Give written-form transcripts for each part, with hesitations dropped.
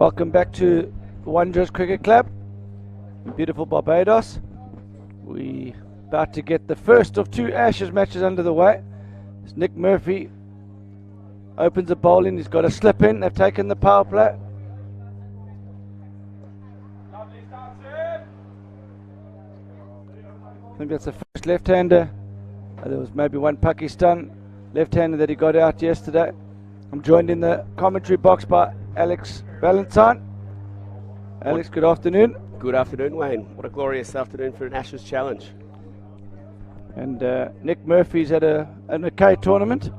Welcome back to Wanderers Cricket Club in beautiful Barbados. We about to get the first of two Ashes matches under the way. It's Nick Murphy opens the bowling. He's got a slip in. They've taken the power play. I think that's the first left-hander. There was maybe one Pakistan left-hander that he got out yesterday. I'm joined in the commentary box by Alex Valentine. Alex, good afternoon. Good afternoon, Wayne. What a glorious afternoon for an Ashes challenge. And Nick Murphy's had an okay tournament.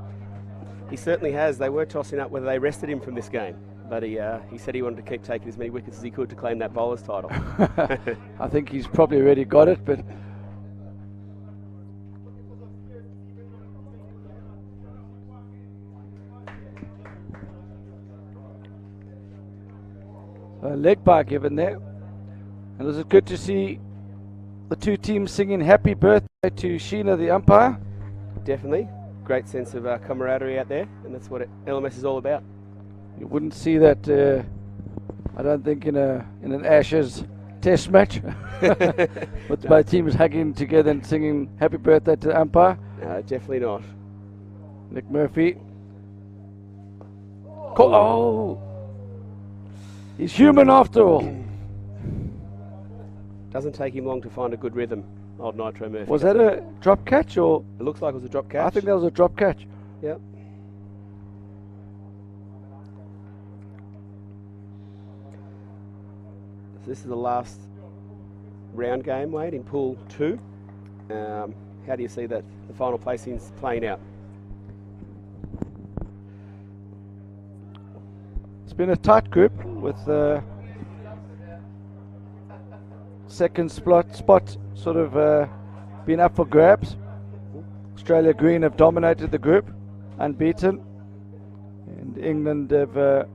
He certainly has. They were tossing up whether they rested him from this game, but he said he wanted to keep taking as many wickets as he could to claim that bowler's title. I think he's probably already got it, but a leg by given there. And it was good to see the two teams singing happy birthday to Sheena, the umpire. Definitely. Great sense of camaraderie out there, and that's what LMS is all about. You wouldn't see that, I don't think, in an Ashes test match with both teams hugging together and singing happy birthday to the umpire. Definitely not. Nick Murphy. Oh! He's human after all. Doesn't take him long to find a good rhythm, old Nitro Murphy. Was that a drop catch or? It looks like it was a drop catch. I think that was a drop catch. Yep. So this is the last round game, Wade, in Pool 2. How do you see that the final placings playing out? It's been a tight group with second spot sort of been up for grabs. Australia Green have dominated the group, unbeaten, and England have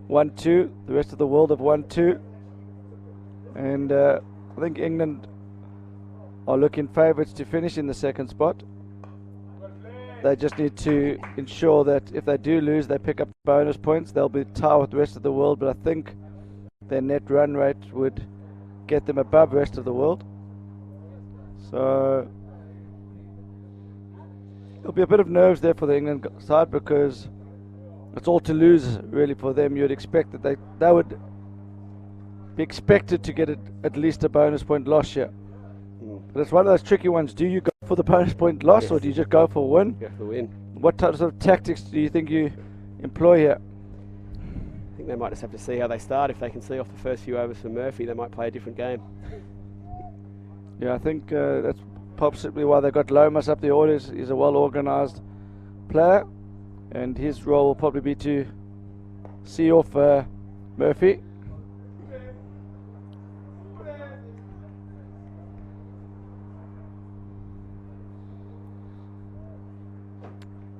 won 2. The rest of the world have won 2, and I think England are looking favourites to finish in the second spot. They just need to ensure that if they do lose, they pick up bonus points. They'll be tied with the rest of the world, but I think their net run rate would get them above the rest of the world. So there'll be a bit of nerves there for the England side because it's all to lose really for them. You'd expect that they would be expected to get at least a bonus point loss here. But it's one of those tricky ones. Do you go for the bonus point loss, or do you just go for a win? Go for the win. What types of tactics do you think you employ here? I think they might just have to see how they start. If they can see off the first few overs for Murphy, they might play a different game. Yeah, I think that's possibly why they got Lomas up the orders. He's a well-organised player, and his role will probably be to see off Murphy.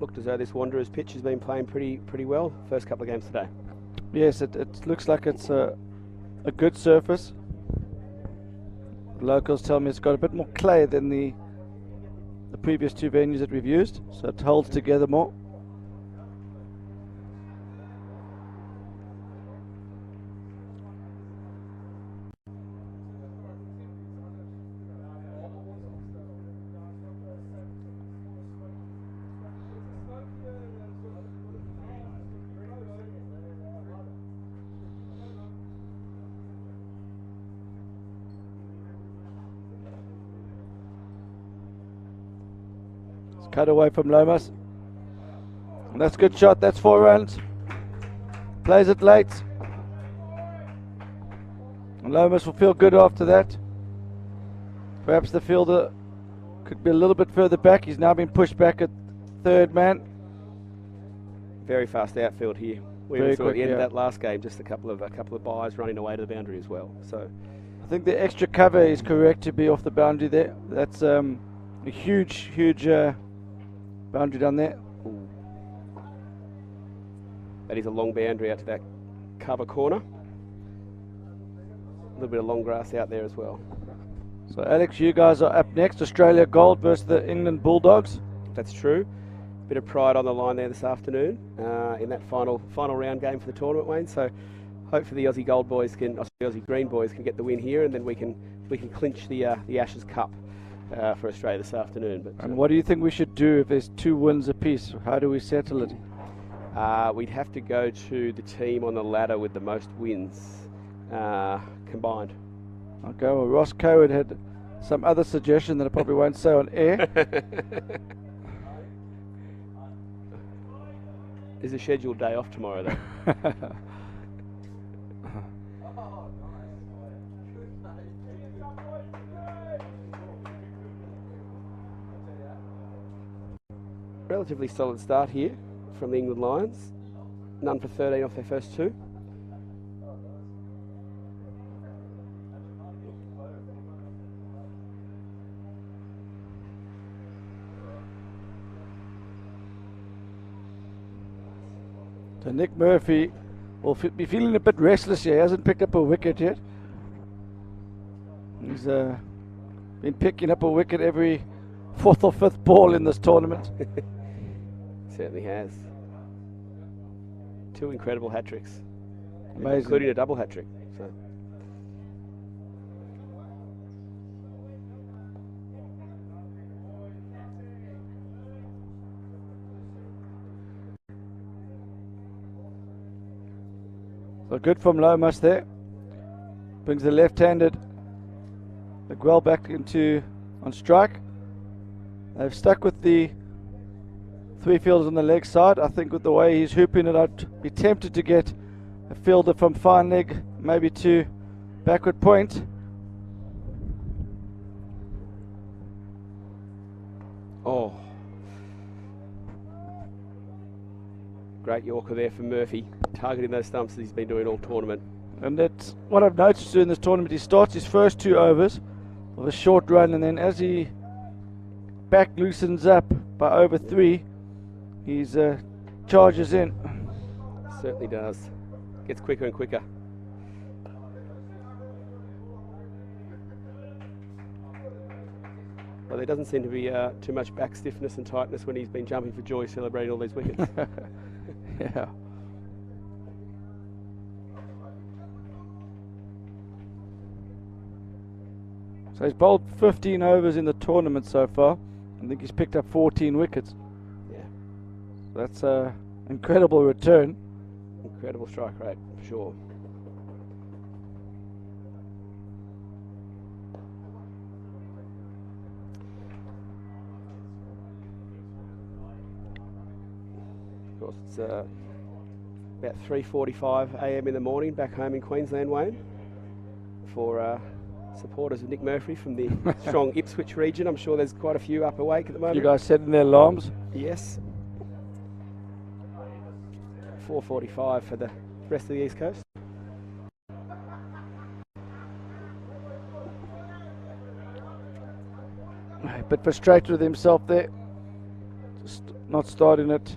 Looked as though this Wanderers pitch has been playing pretty well first couple of games today. Yes, it looks like it's a good surface. The locals tell me it's got a bit more clay than the previous 2 venues that we've used, so it holds together more. Cut away from Lomas. And that's a good shot. That's 4 runs. Plays it late. And Lomas will feel good after that. Perhaps the fielder could be a little bit further back. He's now been pushed back at third man. Very fast outfield here. We Very saw at quick, the end of yeah. that last game just a couple of byes running away to the boundary as well. So I think the extra cover is correct to be off the boundary there. That's a huge boundary down there. That is a long boundary out to that cover corner. A little bit of long grass out there as well. So Alex, you guys are up next. Australia Gold versus the England Bulldogs. That's true. Bit of pride on the line there this afternoon in that final round game for the tournament, Wayne. So hopefully the Aussie Gold boys can, the Aussie Green boys can get the win here, and then we can clinch the Ashes Cup for Australia this afternoon. But and what do you think we should do if there's 2 wins apiece? How do we settle it? We'd have to go to the team on the ladder with the most wins combined. Okay, well, Ross Coward had some other suggestion that I probably won't say on air. There's a scheduled day off tomorrow, though. Relatively solid start here from the England Lions. None for 13 off their first 2. So Nick Murphy will be feeling a bit restless here. He hasn't picked up a wicket yet. He's been picking up a wicket every 4th or 5th ball in this tournament. Certainly has. 2 incredible hat-tricks. Amazing. Including a double hat-trick. So. So good from Lomas there. Brings the left-handed Miguel back on strike. They've stuck with the 3 fielders on the leg side. I think with the way he's hooping it, I'd be tempted to get a fielder from fine leg, maybe to backward point. Oh. Great Yorker there for Murphy, targeting those stumps that he's been doing all tournament. And that's what I've noticed in this tournament. He starts his first 2 overs of a short run, and then as he back loosens up by over 3, he's charges in. Certainly does. Gets quicker and quicker. Well, there doesn't seem to be too much back stiffness and tightness when he's been jumping for joy celebrating all these wickets. Yeah. So he's bowled 15 overs in the tournament so far. I think he's picked up 14 wickets. Yeah. That's an incredible return. Incredible strike rate, for sure. Of course, it's about 3:45 a.m. in the morning back home in Queensland, Wayne, for supporters of Nick Murphy from the strong Ipswich region. I'm sure there's quite a few up awake at the moment. You guys setting their alarms? Yes. 4:45 for the rest of the East Coast. A bit frustrated with himself there. Just not starting it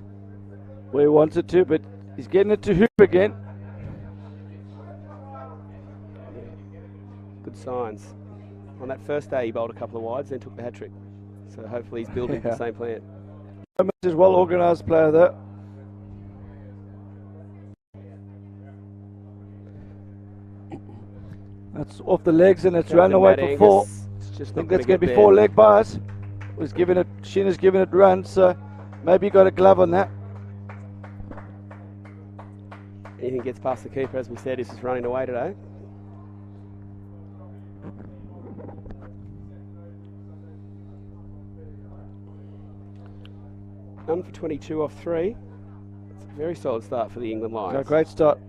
where he wants it to, but he's getting it to hoop again. Good signs. On that first day he bowled a couple of wides, then took the hat-trick. So hopefully he's building the same plan. He's a well-organised player there. That's off the legs and it's run away for 4. I think that's going to be 4 leg bars. Sheena's giving it run, so maybe he got a glove on that. Anything gets past the keeper, as we said, is just running away today. None for 22 off 3. It's a very solid start for the England Lions. A great start.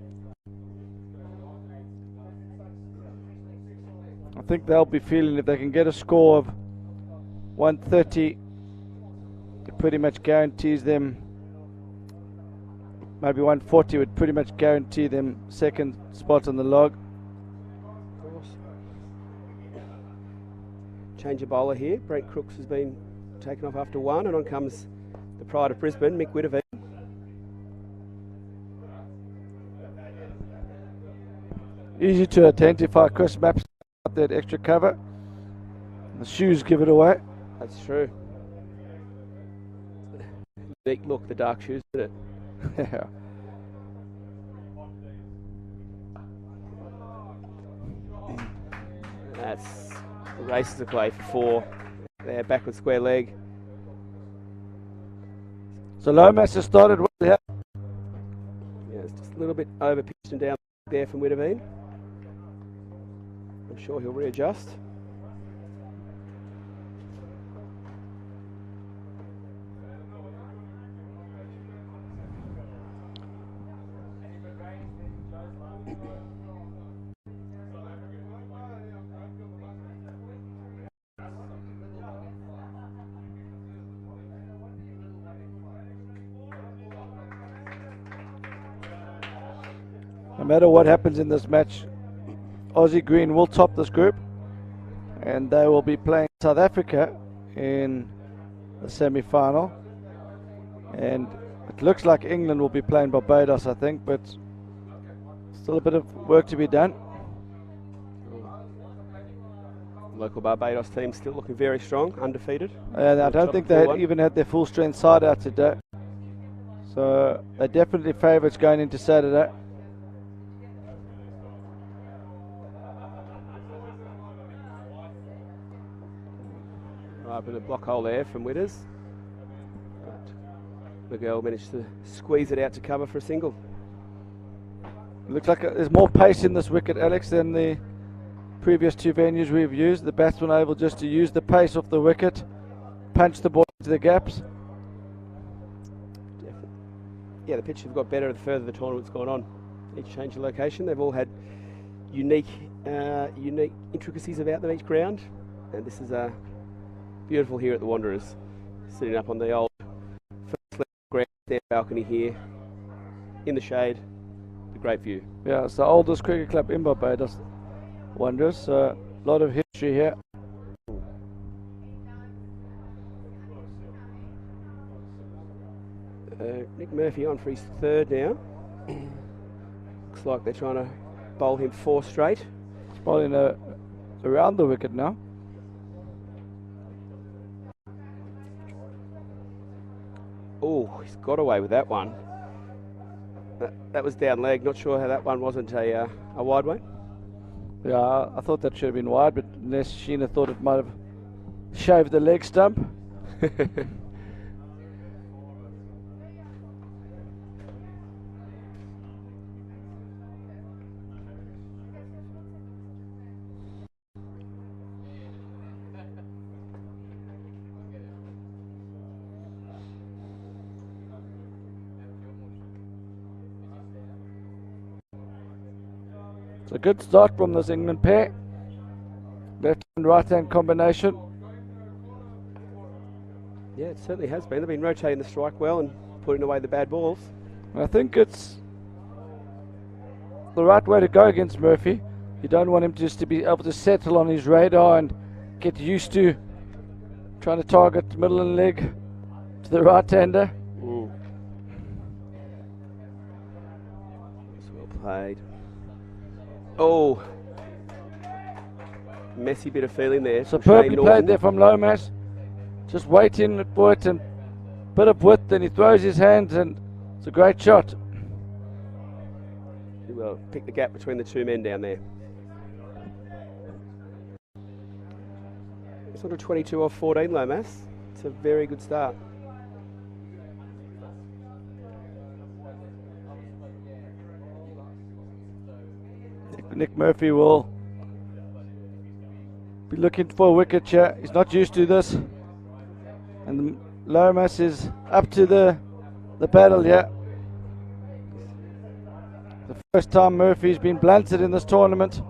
I think they'll be feeling if they can get a score of 130, it pretty much guarantees them, maybe 140 would pretty much guarantee them second spot on the log. Of course. Change of bowler here. Brent Crooks has been taken off after 1, and on comes the pride of Brisbane, Mick Whitterveen. Easy to identify. Chris Maps got that extra cover. The shoes give it away. That's true. Unique look, the dark shoes, isn't it? Yeah. That's races to play for 4. There, backward square leg. So Lomas has started well here. Yeah, it's just a little bit over pitched and down there from Witteveen. I'm sure he'll readjust. No matter what happens in this match, Aussie Green will top this group, and they will be playing South Africa in the semi-final. And it looks like England will be playing Barbados, I think, but still a bit of work to be done. Local Barbados team still looking very strong, undefeated. And I don't think they even had their full strength side out today. So they're definitely favourites going into Saturday. Right, but a block hole there from Witters. But Miguel managed to squeeze it out to cover for a single. Looks like there's more pace in this wicket, Alex, than the previous 2 venues we've used. The batsmen are able just to use the pace off the wicket, punch the ball into the gaps. Definitely. Yeah, the pitch have got better the further the tournament's gone on. Each change of location, they've all had unique intricacies about them each ground, and this is beautiful here at the Wanderers, sitting up on the old first ground, their balcony here, in the shade, a great view. Yeah, it's the oldest cricket club in Barbados, Wanderers. A lot of history here. Nick Murphy on for his 3rd now. Looks like they're trying to bowl him 4 straight. He's bowling around the wicket now. Oh, he's got away with that one. That was down leg. Not sure how that one wasn't a wide one. Yeah, I thought that should have been wide, but unless Sheena thought it might have shaved the leg stump. It's a good start from this England pair. Left and right hand combination. Yeah, it certainly has been. They've been rotating the strike well and putting away the bad balls. I think it's the right way to go against Murphy. You don't want him just to be able to settle on his radar and get used to trying to target middle and leg to the right-hander. It's well played. Oh, messy bit of feeling there. Superbly played there from Lomas. Just waiting for it and bit of width, and he throws his hands, and it's a great shot. Well, pick the gap between the 2 men down there. It's sort of 22 off 14, Lomas. It's a very good start. Nick Murphy will be looking for a wicket here. He's not used to this. And Lomas is up to the battle here. The first time Murphy's been blunted in this tournament.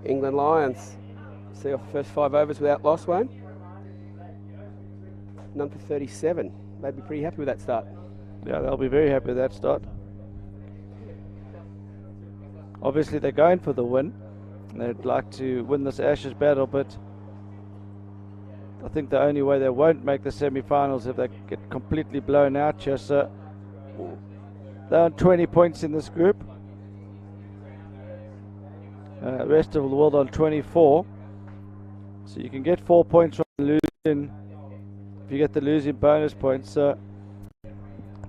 England Lions see off the first 5 overs without loss, Wayne. None for 37. They'd be pretty happy with that start. Yeah, they'll be very happy with that start. Obviously they're going for the win. They'd like to win this Ashes battle, but I think the only way they won't make the semi-finals if they get completely blown out here. So they're on 20 points in this group. The rest of the world on 24. So you can get 4 points from losing if you get the losing bonus points. So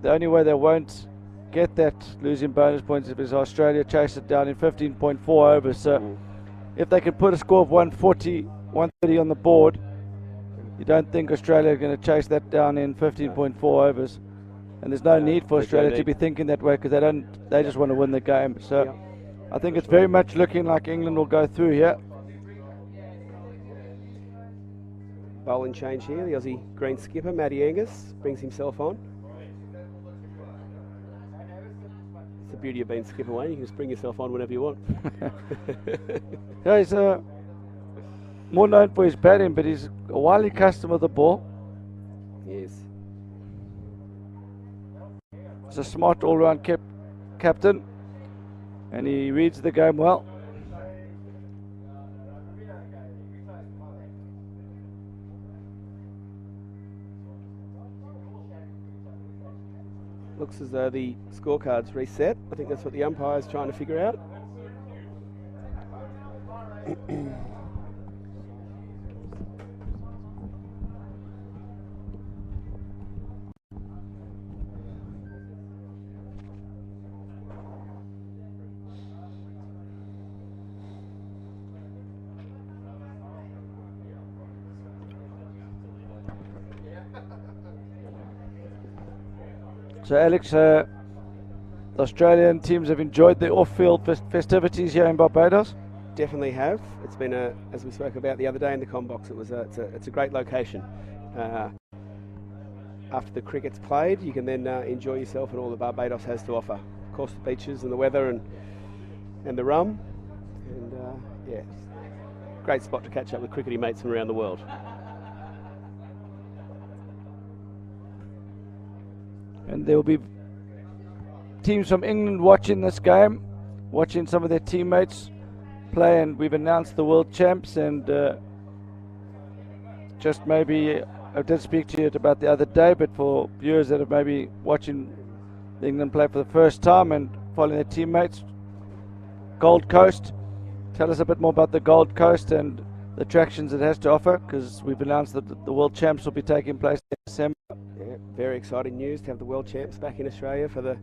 the only way they won't get that losing bonus points if Australia chase it down in 15.4 overs. So if they can put a score of 140, 130 on the board, you don't think Australia are going to chase that down in 15.4 overs. And there's no need for Australia to be thinking that way, because they just want to win the game. So I think it's very much looking like England will go through here. Bowling change here. The Aussie green skipper, Matty Angus, brings himself on. It's the beauty of being skipper, Wayne. You can just bring yourself on whenever you want. Yeah, he's more known for his batting, but he's a wily customer of the ball. Yes. He's a smart all-round captain, and he reads the game well. Looks as though the scorecard's reset. I think that's what the umpire's trying to figure out. So Alex, the Australian teams have enjoyed the off-field festivities here in Barbados? Definitely have. It's been as we spoke about the other day in the ComBox, it's a great location. After the cricket's played, you can then enjoy yourself and all that Barbados has to offer. Of course, the beaches and the weather and the rum, and yeah, great spot to catch up with cricketing mates from around the world. And there will be teams from England watching this game, watching some of their teammates play, and we've announced the world champs. And just maybe, I did speak to you about the other day, but for viewers that are maybe watching England play for the first time and following their teammates, Gold Coast, tell us a bit more about the Gold Coast and the attractions it has to offer, because we've announced that the world champs will be taking place in December. Yeah, very exciting news to have the world champs back in Australia for the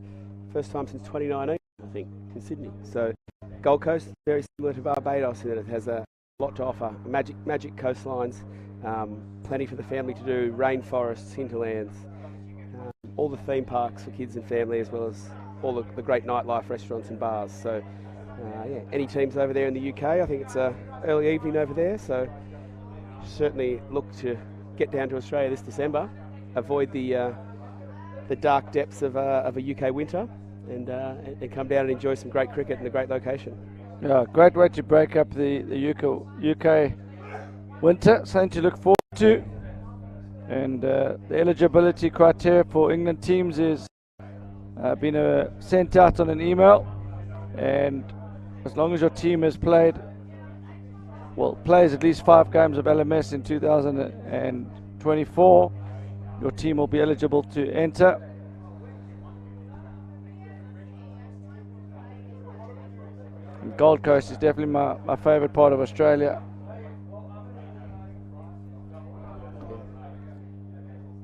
first time since 2019, I think, in Sydney. So Gold Coast, very similar to Barbados in that it has a lot to offer. Magic coastlines, plenty for the family to do, rainforests, hinterlands, all the theme parks for kids and family, as well as all the great nightlife, restaurants and bars. So yeah, any teams over there in the UK, I think it's early evening over there, so certainly look to get down to Australia this December. Avoid the dark depths of a UK winter, and come down and enjoy some great cricket in a great location. Yeah, great way to break up the UK winter. Something to look forward to. And the eligibility criteria for England teams is been sent out on an email, and as long as your team has plays at least 5 games of LMS in 2024, your team will be eligible to enter. And Gold Coast is definitely my favourite part of Australia.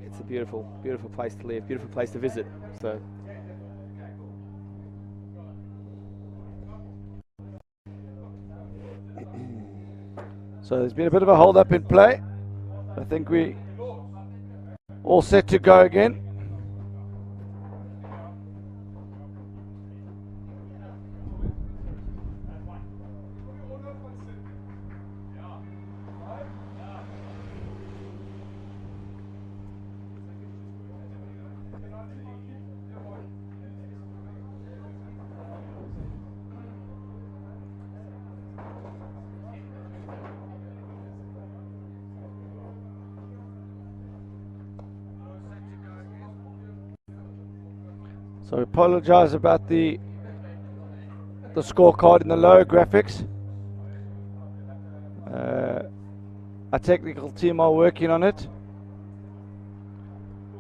It's a beautiful, beautiful place to live, beautiful place to visit. So there's been a bit of a hold up in play. I think we all set to go again. So I apologise about the scorecard in the lower graphics. Our technical team are working on it.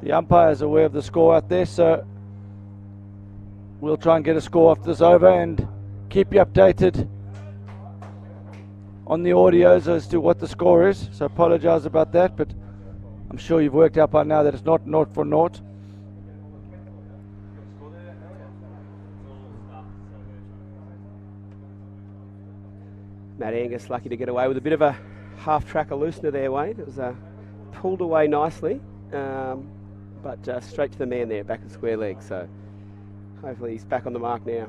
The umpire is aware of the score out there, so we'll try and get a score after this over and keep you updated on the audios as to what the score is. So I apologise about that, but I'm sure you've worked out by now that it's not 0 for 0. Matt Angus lucky to get away with a bit of a half-tracker loosener there, Wayne. It was pulled away nicely, but straight to the man there, back of the square leg. So hopefully he's back on the mark now.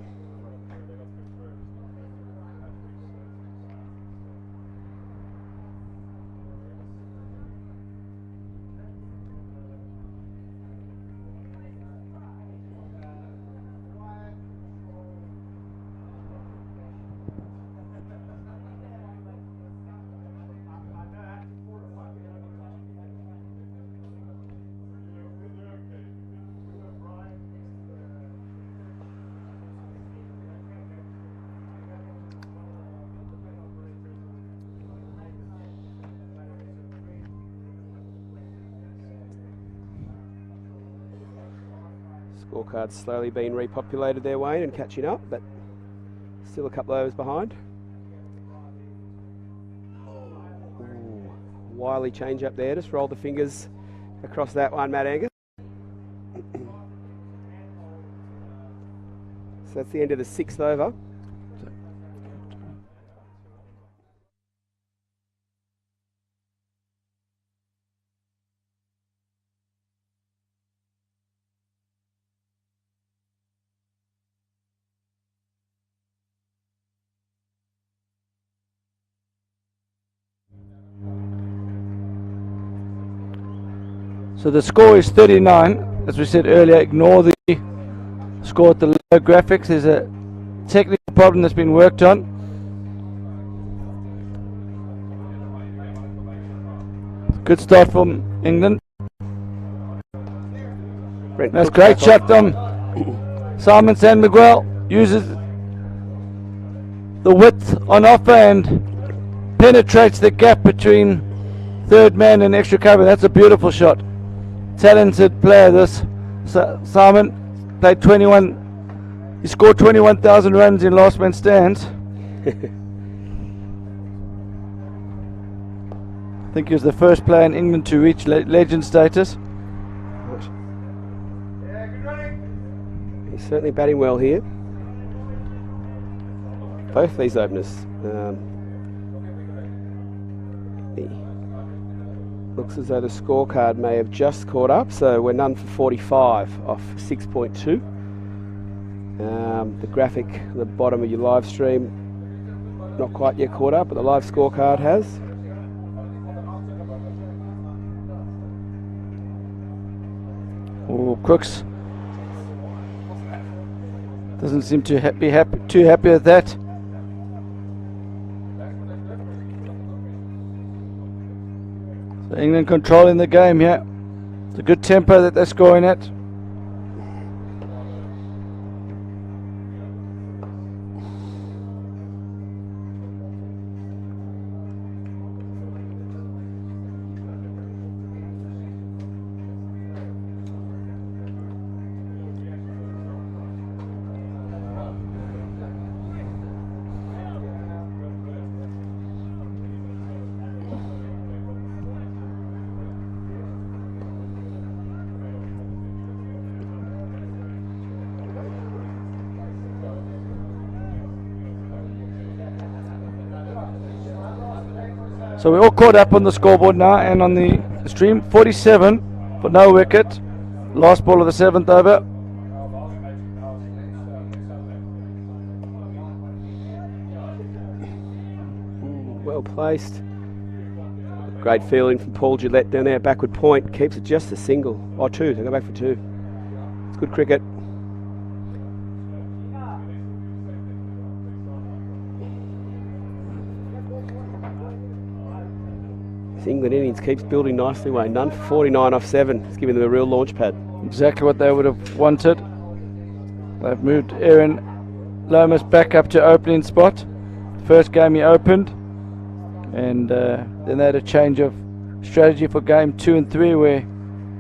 Scorecard's slowly being repopulated there, Wayne, and catching up, but still a couple overs behind. Ooh, wily change up there. Just roll the fingers across that one, Matt Angus. So that's the end of the 6th over. So the score is 39. As we said earlier, ignore the score at the low graphics. There's a technical problem that's been worked on. Good start from England. That's great shot from Simon San Miguel. Uses the width on offer and penetrates the gap between third man and extra cover. That's a beautiful shot. Talented player, this Simon. Played 21. He scored 21,000 runs in last man stands. I think he was the first player in England to reach legend status. He's certainly batting well here. Both these openers. Looks as though the scorecard may have just caught up, so we're none for 45 off 6.2. The graphic at the bottom of your live stream not quite yet caught up, but the live scorecard has. Oh, Crooks doesn't seem to be too happy with that. So England controlling the game here. It's a good tempo that they're scoring at. So we're all caught up on the scoreboard now and on the stream. 47 for no wicket. Last ball of the 7th over. Well placed. Great feeling from Paul Gillette down there at backward point. Keeps it just a single. Oh, 2. They go back for 2. It's good cricket. England innings keeps building nicely, Wayne. None for 49 off 7. It's giving them a real launch pad. Exactly what they would have wanted. They've moved Aaron Lomas back up to opening spot. First game he opened, and then they had a change of strategy for game 2 and 3, where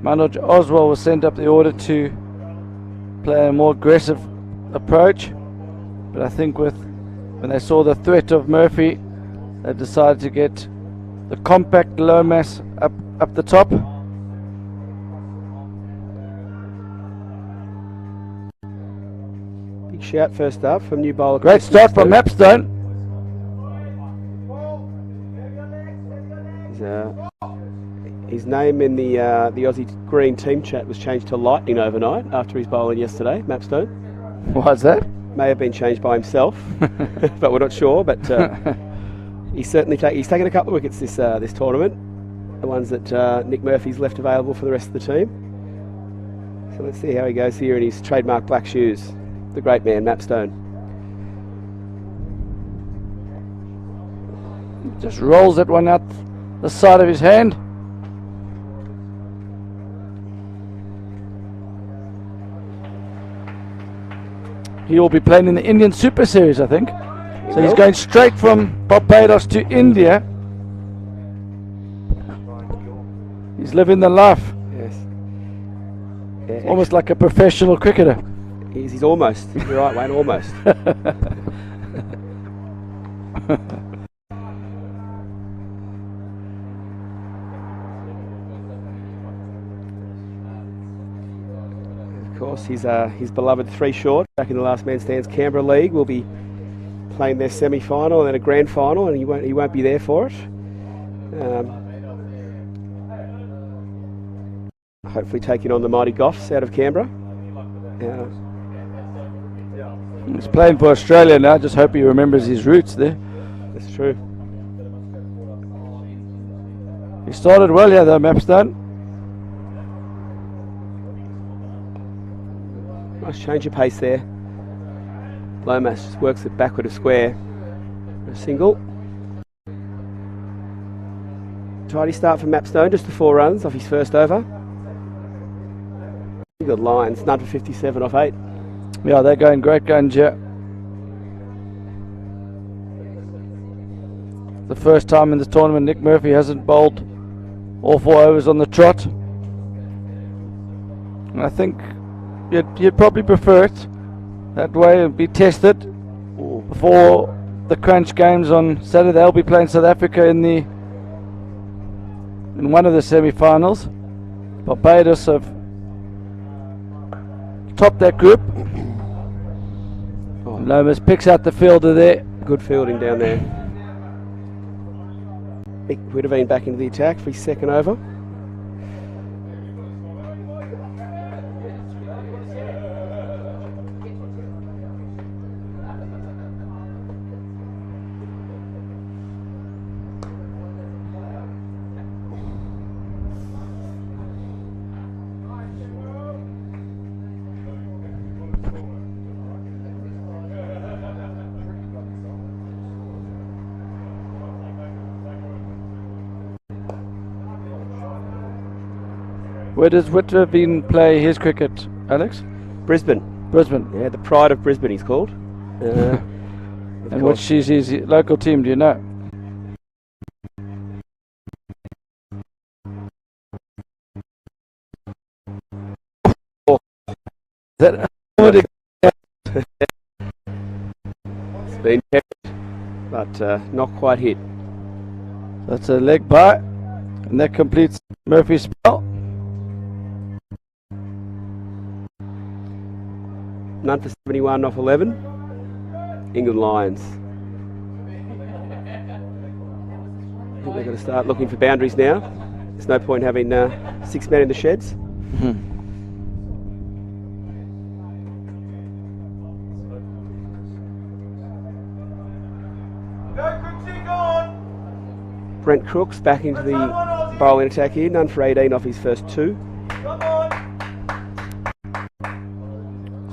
Manoj Oswal was sent up the order to play a more aggressive approach. But I think when they saw the threat of Murphy, they decided to get the compact Lomas up the top. Big shout first up from new bowler. Great start from Mapstone. His name in the Aussie Green team chat was changed to Lightning overnight after his bowling yesterday, Mapstone. Why's that? May have been changed by himself, but we're not sure. But he's certainly taken a couple of wickets this tournament, the ones that Nick Murphy's left available for the rest of the team. So let's see how he goes here in his trademark black shoes. The great man, Mapstone. Just rolls that one out the side of his hand. He will be playing in the Indian Super Series, I think. So he's going straight from Barbados to India. He's living the life. Yes. Yeah, Almost like a professional cricketer. He's almost. You're right, Wayne, almost. Of course, his beloved three short back in the Last Man Stands Canberra League will be playing their semi-final and then a grand final, and he won't be there for it. Hopefully taking on the mighty Goffs out of Canberra. He's playing for Australia now. Just hope he remembers his roots there. That's true. He started well here though, Mapstone. Nice change of pace there. Lomas just works it backward of square. A single. Tidy start from Mapstone, just the 4 runs off his first over. Good lines, none for 57 off 8. Yeah, they're going great guns here. The first time in this tournament Nick Murphy hasn't bowled all 4 overs on the trot. And I think you'd probably prefer it that way and be tested before the crunch games on Saturday. They'll be playing South Africa in one of the semi-finals. Barbados have topped that group. Lomas picks out the fielder there. Good fielding down there. Mick would have been back into the attack for his second over. Where does Whitverveen play his cricket, Alex? Brisbane. Brisbane. Yeah, the pride of Brisbane he's called. And which is his local team, do you know? That it's been kept, but not quite hit. That's a leg by, and that completes Murphy's spell. None for 71 off 11. England Lions. I think they're going to start looking for boundaries now. There's no point having 6 men in the sheds. Brent Crooks back into the bowling attack here. None for 18 off his first 2.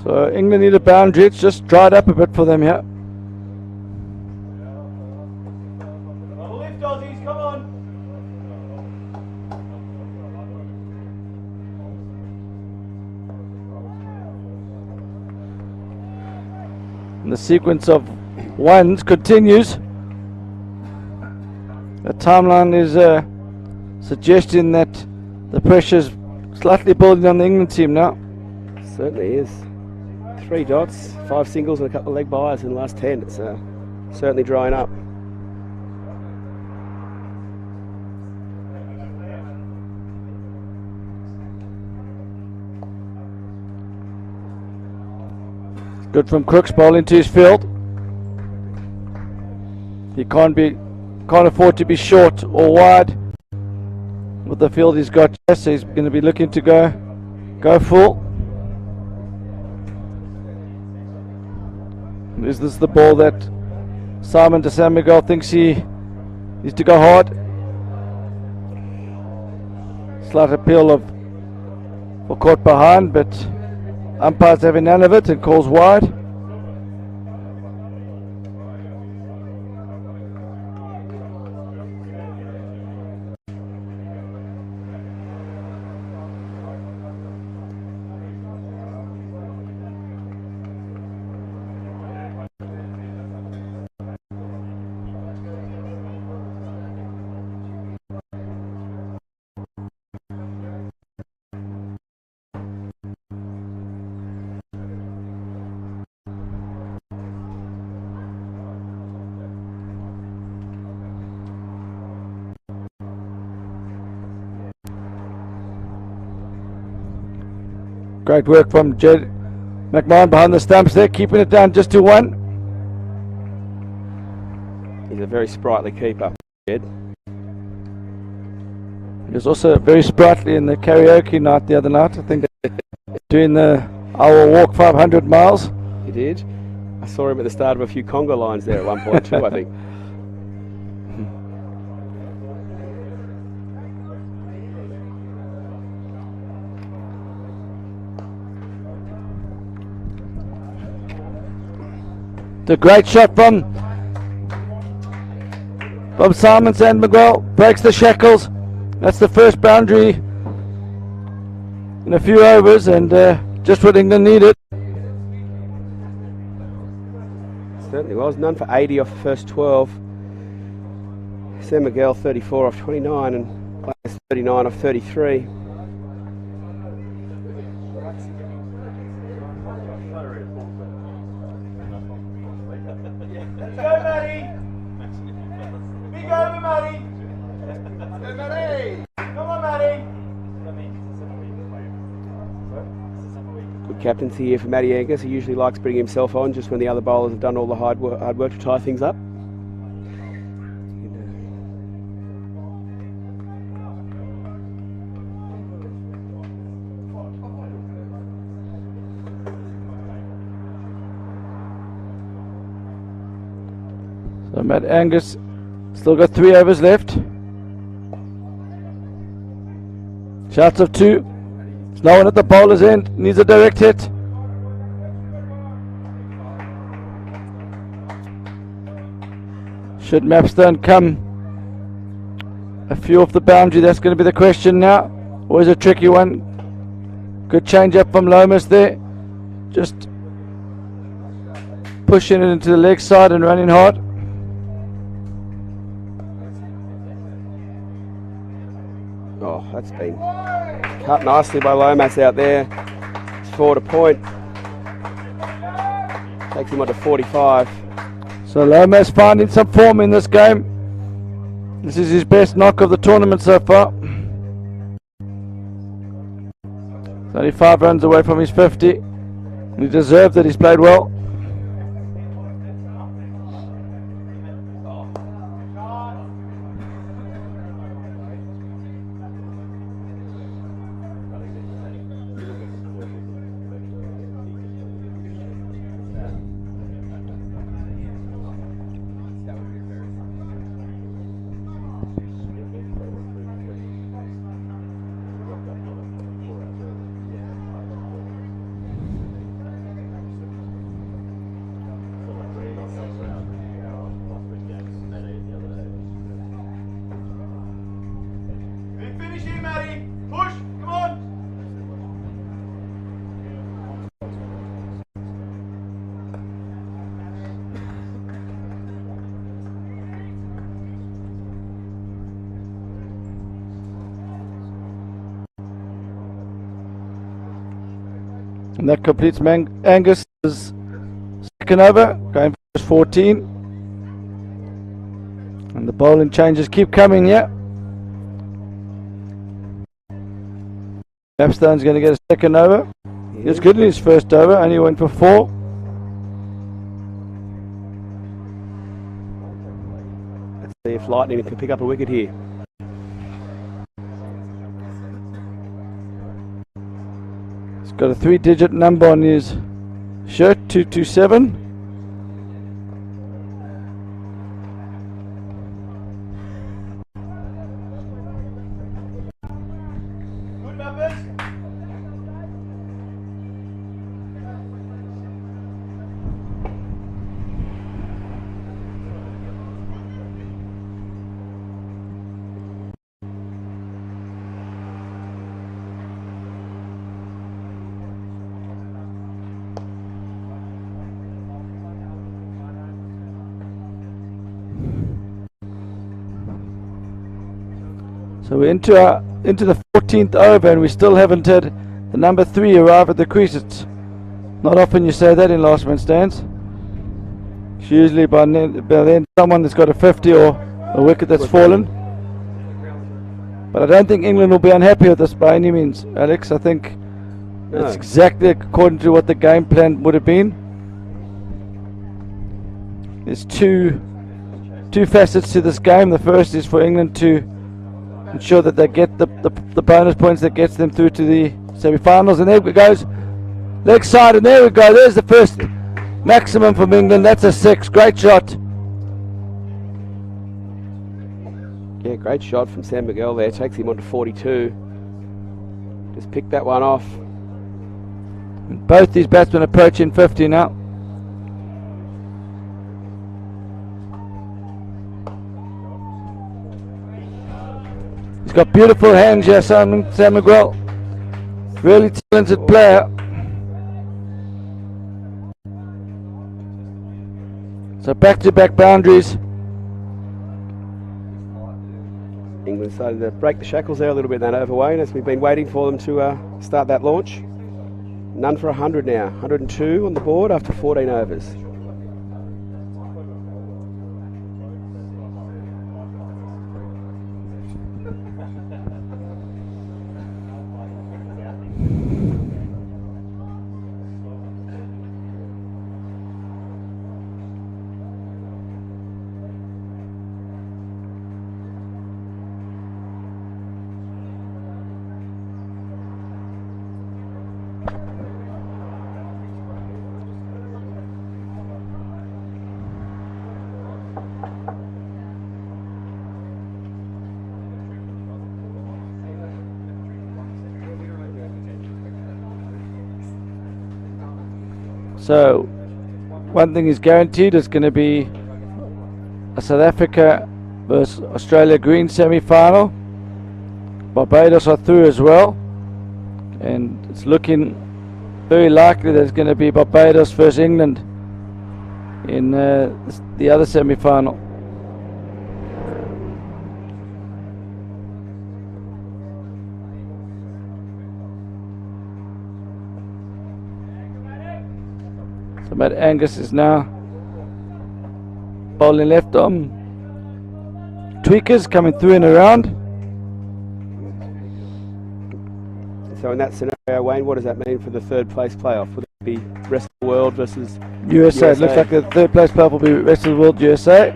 So England need a boundary. It's just dried up a bit for them here. Lift Aussies, come on. And the sequence of ones continues. The timeline is suggesting that the pressure's slightly building on the England team now. Certainly is. 3 dots, 5 singles and a couple of leg byes in the last 10. It's certainly drying up. Good from Crooks, bowling to his field. He can't afford to be short or wide. with the field he's got. Yes, he's going to be looking to go full. Is this the ball that Simon de San Miguel thinks he needs to go hard? Slight appeal for caught behind, but umpire's having none of it and calls wide. Great work from Jed McMahon behind the stumps there, keeping it down just to 1. He's a very sprightly keeper, Jed. He was also very sprightly in the karaoke night the other night, I think, doing the I Will Walk 500 miles. He did. I saw him at the start of a few conga lines there at one point too, I think. The great shot from Simon San Miguel, breaks the shackles. That's the first boundary in a few overs, and just what England needed. Certainly was. None for 80 off the first 12. San Miguel 34 off 29 and Glass 39 off 33. Let's go, Matty! Big over, Matty! Go, Matty! Come on, Matty! Good captaincy here for Matty Angus. He usually likes bringing himself on just when the other bowlers have done all the hard work to tie things up. So Matt Angus still got 3 overs left. Shots of 2. There's no one at the bowler's end. Needs a direct hit. Should Mapstone come a few off the boundary? That's going to be the question now. Always a tricky one. Good change up from Lomas there. Just pushing it into the leg side and running hard. Oh, that's been cut nicely by Lomas out there. It's 4 to point. Takes him on to 45. So Lomas finding some form in this game. This is his best knock of the tournament so far. He's only 5 runs away from his 50. He deserved it, he's played well. Big finish here, Matty! Push! Come on! And that completes Angus's second over, going for 14. And the bowling changes keep coming, yeah. Mapstone's going to get a second over. Yeah. It's good in his first over, only went for 4. Let's see if Lightning can pick up a wicket here. got a 3-digit number on his shirt, 227. Good numbers. So we're into the 14th over, and we still haven't had the number 3 arrive at the crease. It's not often you say that in last man stands. It's usually by then someone that's got a 50 or a wicket that's fallen. But I don't think England will be unhappy with this by any means, Alex. I think it's exactly according to what the game plan would have been. There's two facets to this game. The first is for England to ensure that they get the bonus points that gets them through to the semi-finals. And there it goes, leg side, and there we go. There's the first maximum from England. That's a 6. Great shot. Yeah, great shot from Sam Miguel there. Takes him on to 42. Just picked that one off. Both these batsmen approaching 50 now. He's got beautiful hands here, Sam Miguel. Really talented player. So back-to-back boundaries. England started to break the shackles there a little bit that over, Wayne, as we've been waiting for them to start that launch. None for 100 now. 102 on the board after 14 overs. So, one thing is guaranteed, it's going to be a South Africa versus Australia green semi-final. Barbados are through as well, and it's looking very likely there's going to be Barbados versus England in the other semi-final. So Matt Angus is now bowling left arm. Tweakers coming through and around. So in that scenario, Wayne, what does that mean for the third place playoff? Would it be rest of the world versus USA? It looks like the third place playoff will be rest of the world USA.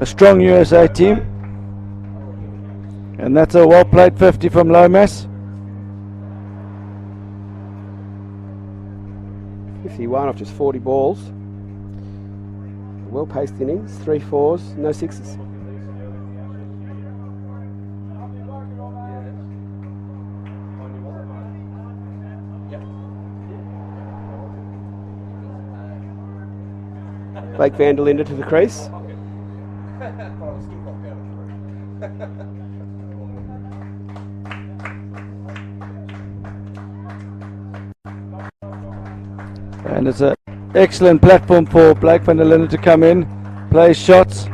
A strong USA team. And that's a well played 50 from Lomas. 51 off just 40 balls. Well paced innings, 3 4s, no 6s. Blake van der Linde to the crease. And it's an excellent platform for Blake van der Linde to come in, play shots.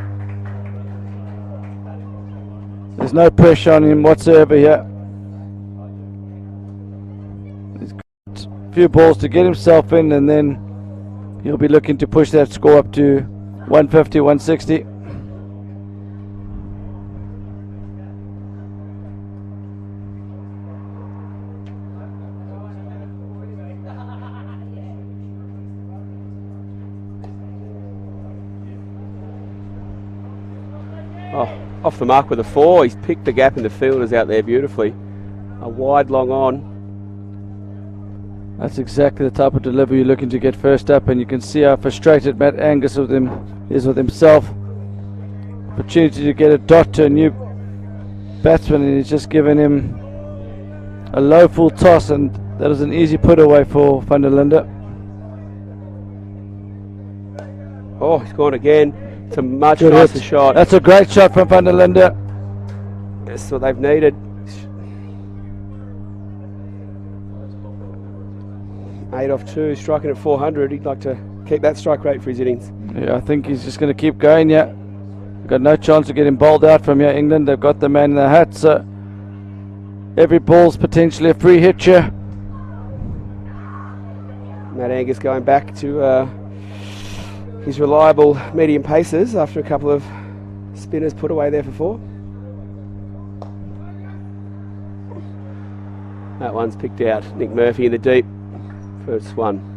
There's no pressure on him whatsoever here. He's got a few balls to get himself in, and then he'll be looking to push that score up to 150, 160. Oh, off the mark with a 4. He's picked the gap in the fielders out there beautifully. A wide long on. That's exactly the type of delivery you're looking to get first up, and you can see how frustrated Matt Angus is with himself. Opportunity to get a dot to a new batsman, and he's just given him a low full toss, and that is an easy put away for Van der Linde. Oh, he's gone again. It's a much Good nicer hit. shot. That's a great shot from Van der Linde. That's what they've needed. 8 off 2, striking at 400. He'd like to keep that strike rate for his innings. Yeah, I think he's just going to keep going. Yeah, got no chance of getting bowled out from here, England. They've got the man in the hat, so every ball's potentially a free hit here. Matt Angus going back to his reliable medium paces after a couple of spinners put away there for 4. That one's picked out. Nick Murphy in the deep. First one.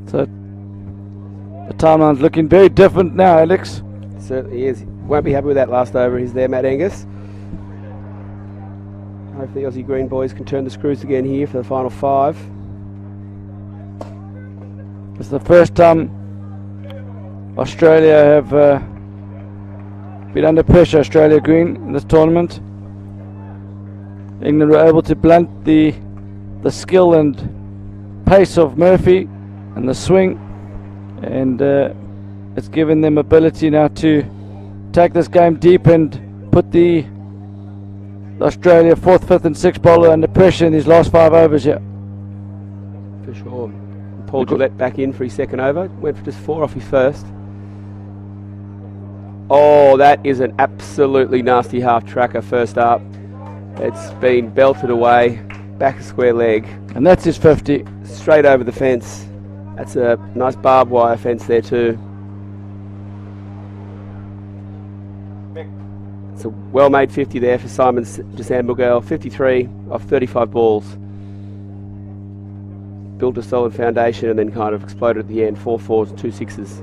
So the timeline's looking very different now, Alex. Certainly is. Won't be happy with that last over. He's there, Matt Angus. Hopefully the Aussie Green boys can turn the screws again here for the final 5. It's the first time Australia have been under pressure, Australia Green, in this tournament. England were able to blunt the skill and pace of Murphy and the swing, and it's given them ability now to take this game deep and put the Australia 4th, 5th and 6th bowler under pressure in these last 5 overs here. For sure. Paul Gillette back in for his second over. Went for just 4 off his first. Oh, that is an absolutely nasty half tracker first up. It's been belted away, back a square leg. And that's his 50. Straight over the fence. That's a nice barbed wire fence there too. It's a well-made 50 there for Simon Jassan-Mughal. 53 off 35 balls. Built a solid foundation and then kind of exploded at the end. 4 fours, 2 sixes.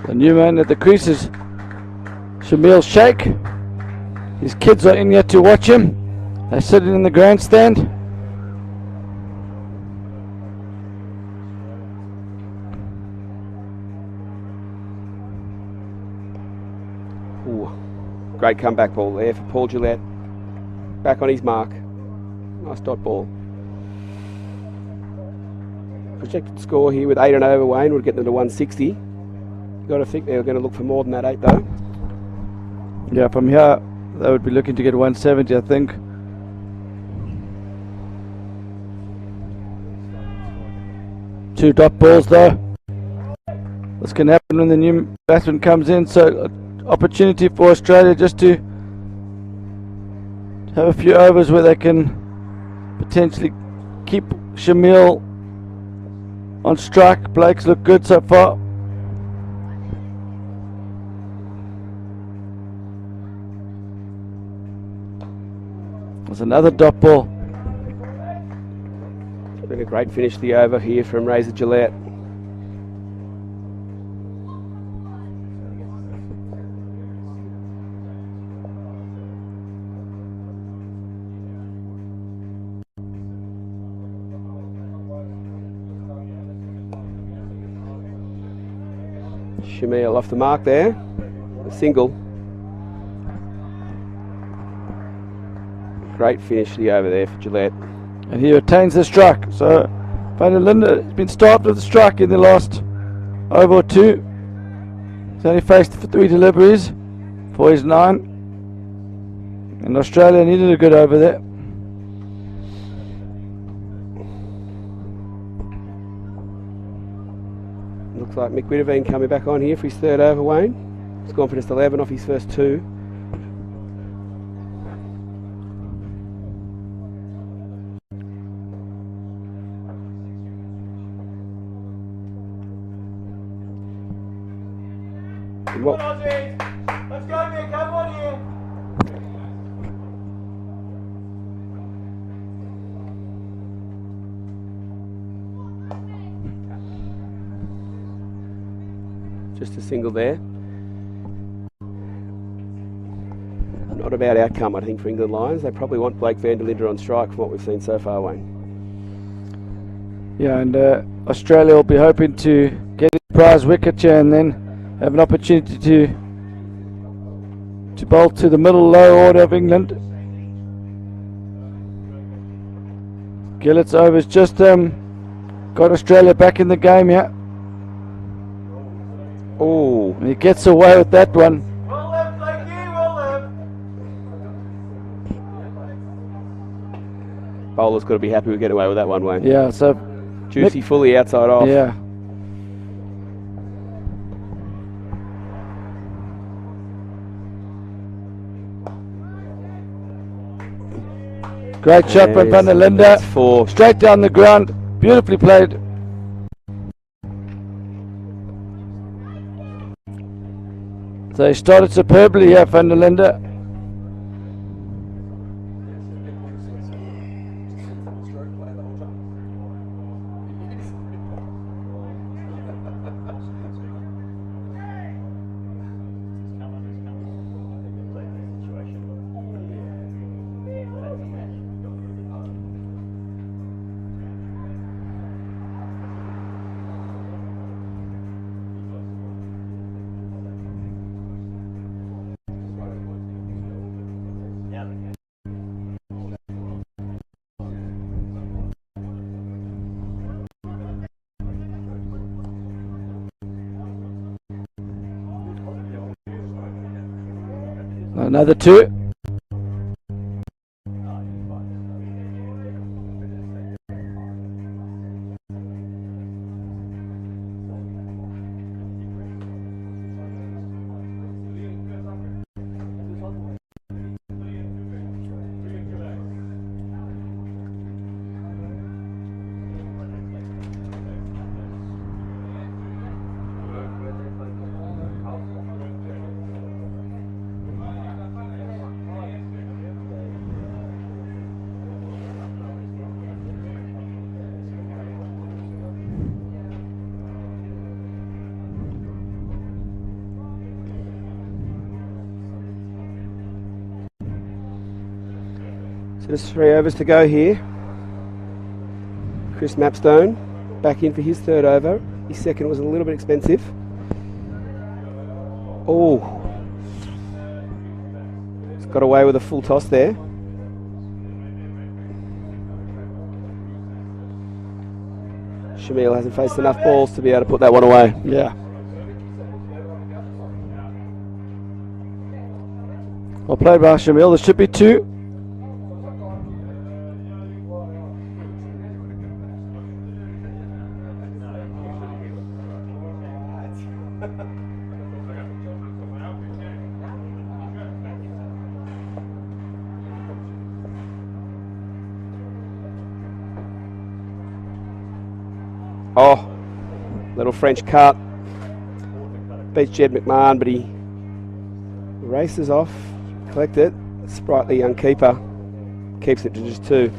The new man at the crease is Shamil Sheikh. His kids are in here to watch him. They're sitting in the grandstand. Ooh, great comeback ball there for Paul Gillette. Back on his mark. Nice dot ball. Projected score here with 8 and over, Wayne, would get them to 160. Got to think they're going to look for more than that 8 though. Yeah, from here they would be looking to get 170, I think. Two dot balls though. This can happen when the new batsman comes in, so opportunity for Australia just to have a few overs where they can potentially keep Shamil on strike. Blake's looked good so far. There's another dot ball. Been a great finish to the over here from Razor Gillette. Shamil off the mark there. A single. Great finish the over there for Gillette. And he retains the strike. So Van der Linde has been starved of the strike in the last over or two. He's only faced 3 deliveries for his 9. And Australia needed a good over there. Looks like Mick Witteveen coming back on here for his 3rd over, Wayne. He's gone for just 11 off his first 2. Come on, Aussies. Let's go, Mick. Come on here. Just a single there. Not a bad outcome, I think, for England Lions. They probably want Blake van der Linde on strike from what we've seen so far, Wayne. Yeah, and Australia will be hoping to get his prize wicket here and then have an opportunity to bowl to the middle low order of England. Gillett's over's just got Australia back in the game here. Oh, And he gets away with that one. Well left, Blakey. Well left. bowler's got to be happy we get away with that one, Wayne. Yeah, so Juicy fully outside off. yeah. Great shot from Van der Linde. That's 4. Straight down the ground. Beautifully played. So he started superbly here, Van der Linde. Another 2. So just 3 overs to go here. Chris Mapstone back in for his 3rd over. His 2nd was a little bit expensive. Oh, he's got away with a full toss there. Shamil hasn't faced enough balls to be able to put that one away. Yeah. Well played by Shamil. There should be 2. Oh, little French cut. Beats Jed McMahon, but he races off, collect it. Sprightly young keeper keeps it to just 2.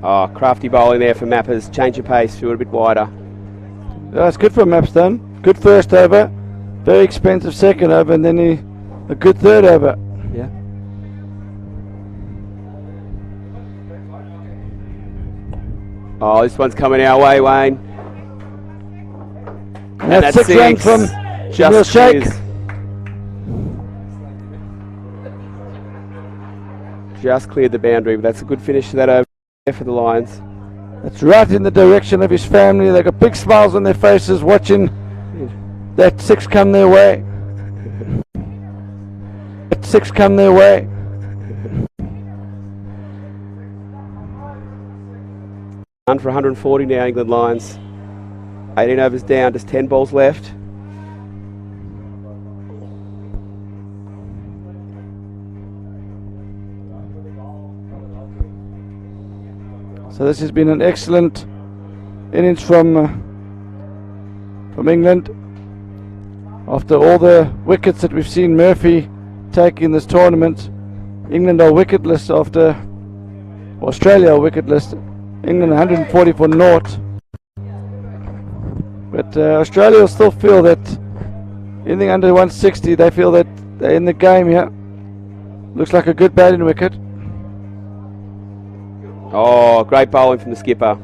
Oh, crafty bowling there for Mappers. Change of pace, threw it a bit wider. That's good for Mapstone. Good first over. Very expensive second over, and then a good third over. Oh, this one's coming our way, Wayne. And that's 6 runs from Shamil Sheikh. Just cleared the boundary, but that's a good finish to that over there for the Lions. That's right in the direction of his family. They've got big smiles on their faces watching that 6 come their way. That 6 come their way. Run for 140 now, England Lions. 18 overs down, just 10 balls left. So this has been an excellent innings from England. After all the wickets that we've seen Murphy take in this tournament, England are wicketless after Australia are wicketless. England 140 for naught. But Australia will still feel that anything under 160, they feel that they're in the game here. Looks like a good batting wicket. Oh, great bowling from the skipper.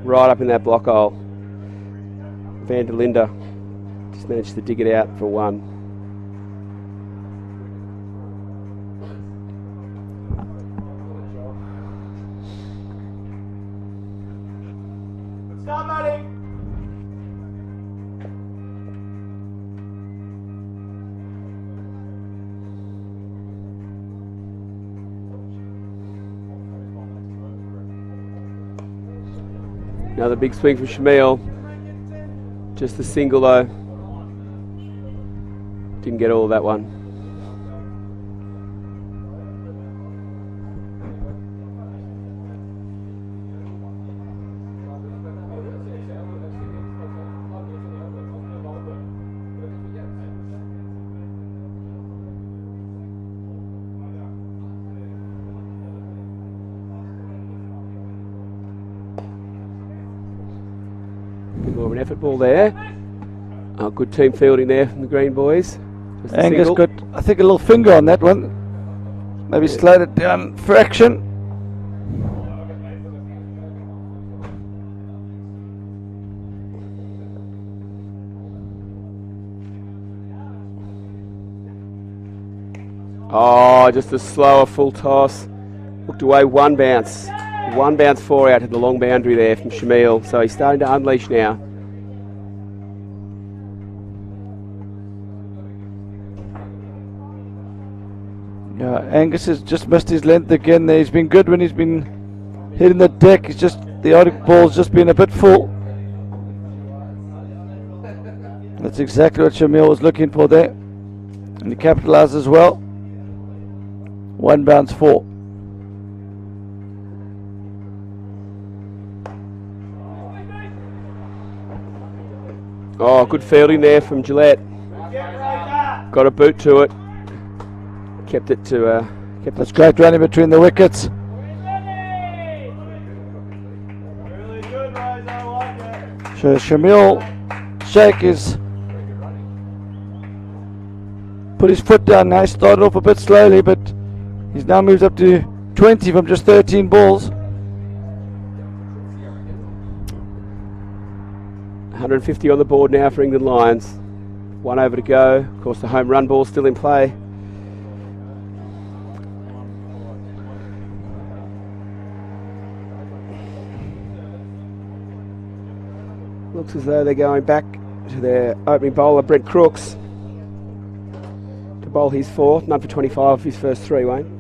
Right up in that block hole. Van der Linde just managed to dig it out for 1. Start batting. Another big swing from Shamil. Just a single though. Didn't get all of that one. More of an effort ball there. Oh, good team fielding there from the Green boys. Just a Angus single. got, I think, a little finger on that one. Maybe slowed it down for action. Oh, just a slower full toss. Looked away, 1 bounce. 1 bounce 4 out to the long boundary there from Shamil. So he's starting to unleash now. Yeah, Angus has just missed his length again there. He's been good when he's been hitting the deck. He's just, the odd ball's just been a bit full. That's exactly what Shamil was looking for there. And he capitalised as well. 1 bounce 4. Oh, good fielding there from Gillette. Got a boot to it. Kept it to. That's great running between the wickets. Really good, Rose. I like it. So Shamil Sheikh is put his foot down now. He started off a bit slowly, but he's now moved up to 20 from just 13 balls. 150 on the board now for England Lions. 1 over to go. Of course, the home run ball still in play. Looks as though they're going back to their opening bowler, Brent Crooks, to bowl his 4th. None for 25 of his first 3, Wayne.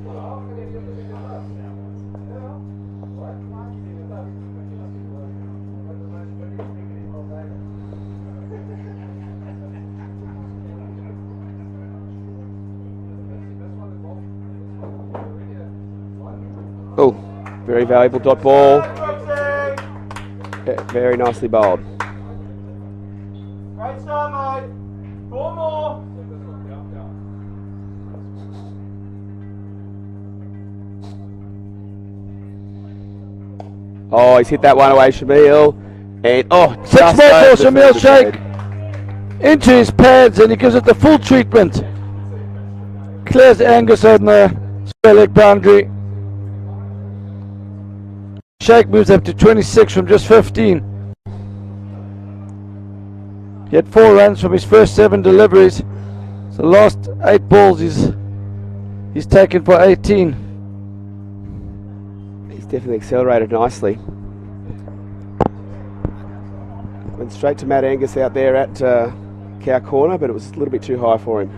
Oh, very valuable dot ball. Very nicely bowled. Great start, mate. 4 more. Oh, he's hit that one away, Shamil. And, oh, 6 more for Shamil Sheikh. Into his pads, and he gives it the full treatment. Clears Angus on the square leg boundary. Sheikh moves up to 26 from just 15. He had 4 runs from his first 7 deliveries. So the last 8 balls he's taken for 18. He's definitely accelerated nicely. Went straight to Matt Angus out there at Cow Corner, but it was a little bit too high for him.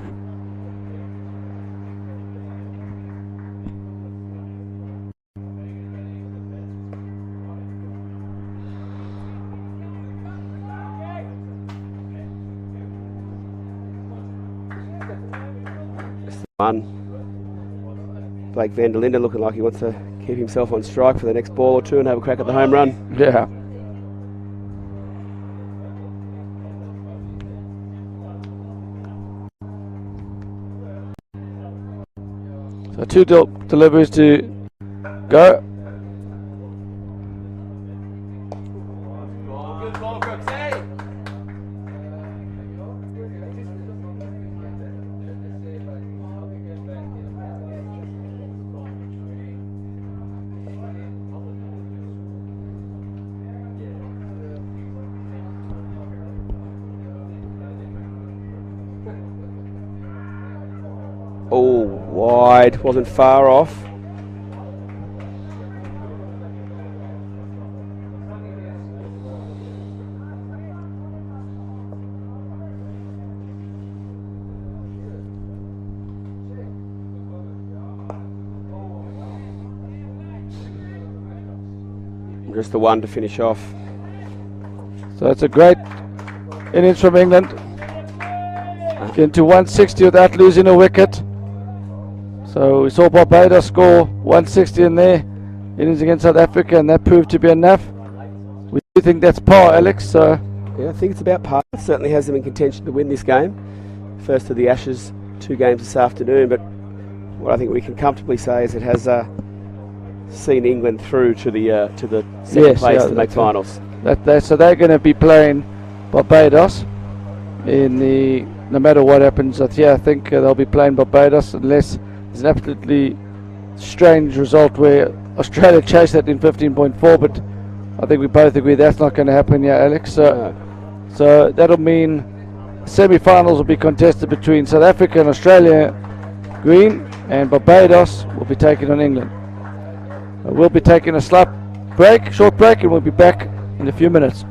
One. Blake van der Linden looking like he wants to keep himself on strike for the next ball or two and have a crack at the home run. Yeah. So 2 deliveries to go. Good ball, Crooks. Hey! Oh, wide, wasn't far off. Just the one to finish off. So it's a great innings from England. Getting to 160 without losing a wicket. So we saw Barbados score 160 in their innings against South Africa, and that proved to be enough. We do think that's par, Alex. So Yeah, I think it's about par. It certainly has them in contention to win this game. First of the Ashes, 2 games this afternoon, but what I think we can comfortably say is it has seen England through to the second place to make finals. So they're going to be playing Barbados in the, no matter what happens. I think they'll be playing Barbados unless there's an absolutely strange result where Australia chased that in 15.4, but I think we both agree that's not going to happen, yeah, Alex. So that'll mean semi-finals will be contested between South Africa and Australia green, and Barbados will be taking on England. We'll be taking a short break, and we'll be back in a few minutes.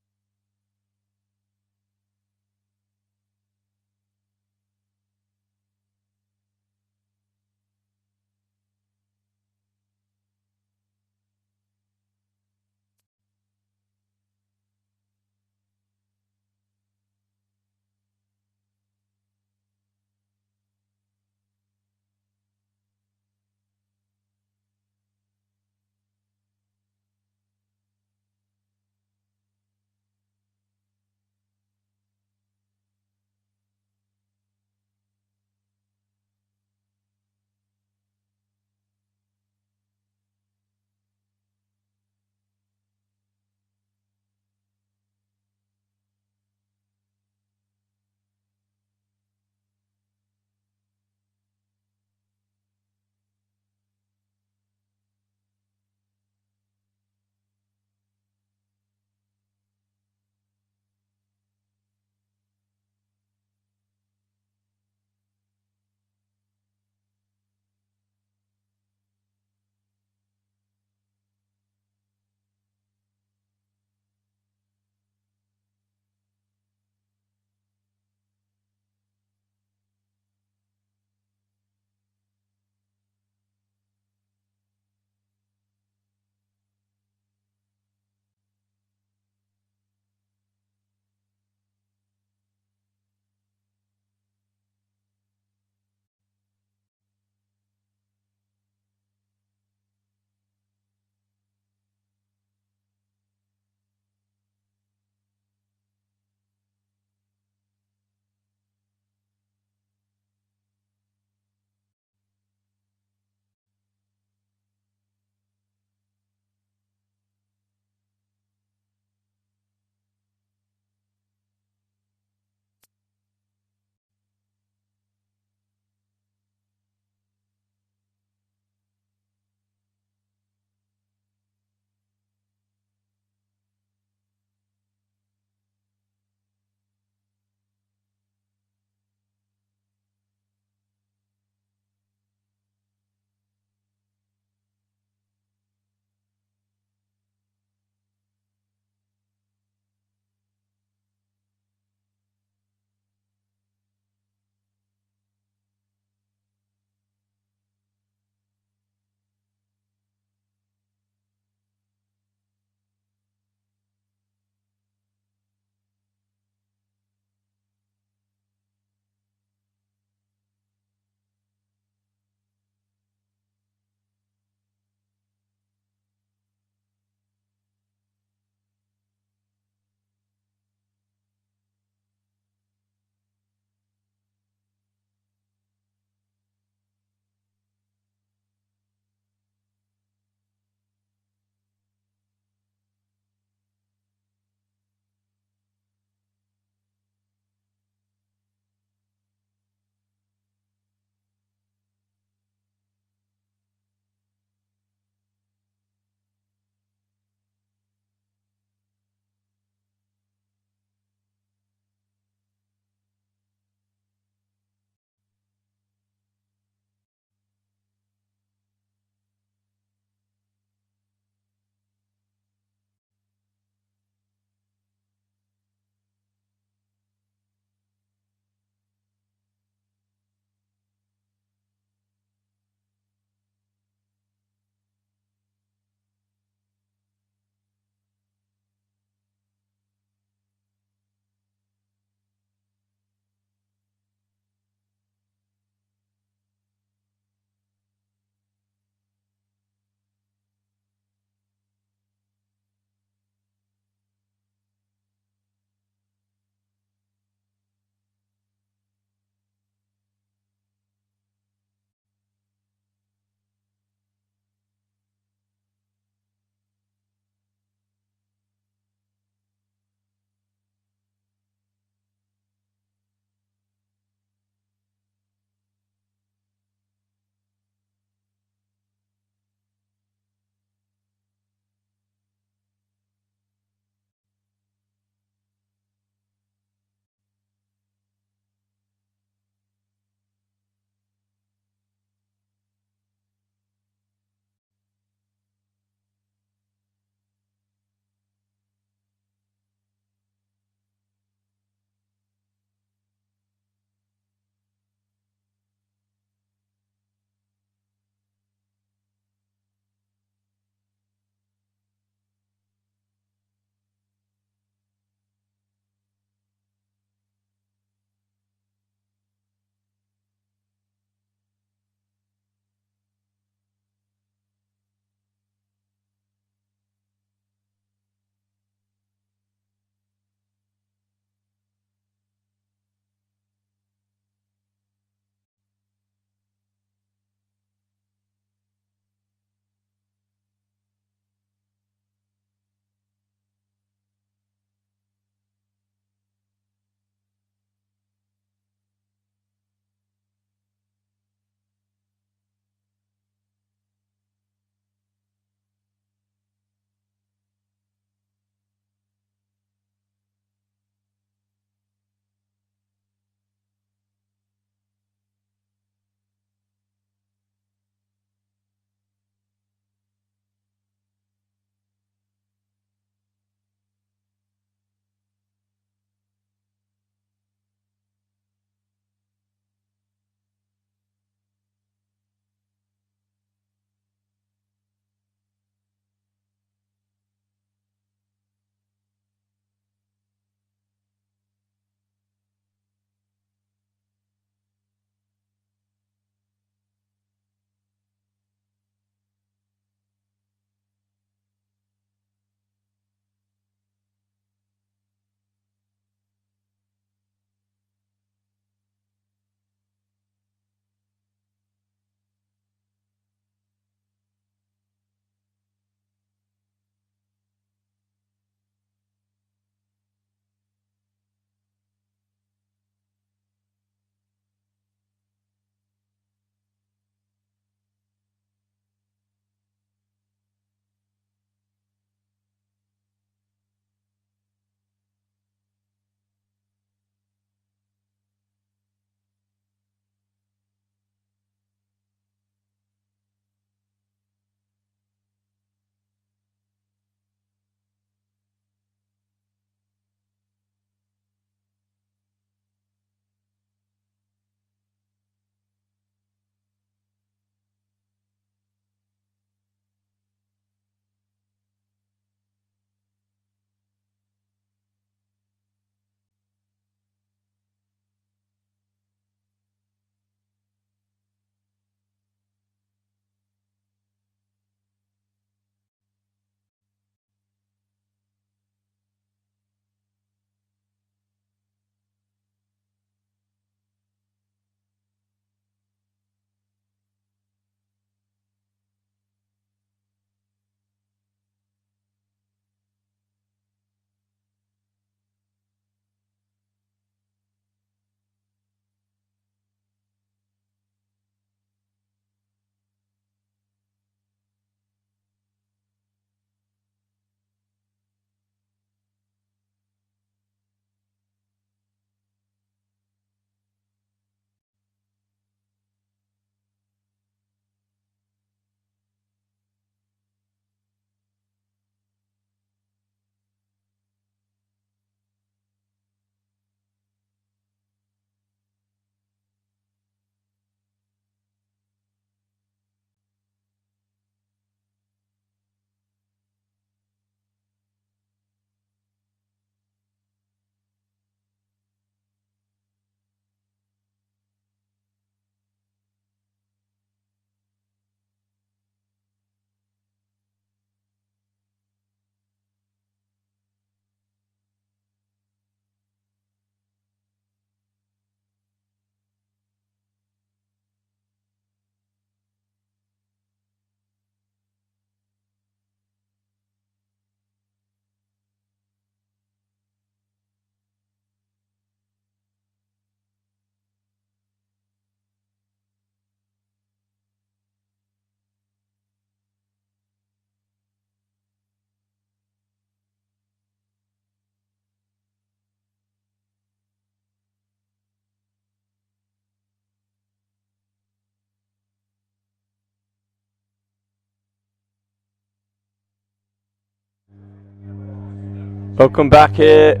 Welcome back here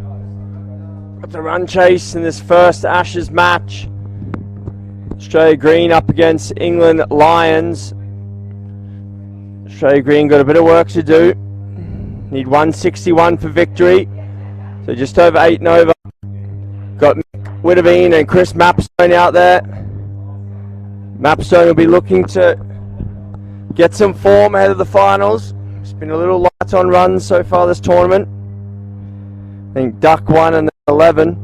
at the run chase in this first Ashes match. Australia Green up against England Lions. Australia Green got a bit of work to do. Need 161 for victory. So just over 8 and over. Got Mick Widdoveen and Chris Mapstone out there. Mapstone will be looking to get some form ahead of the finals. It's been a little light on runs so far this tournament. I think Duck 1 and 11.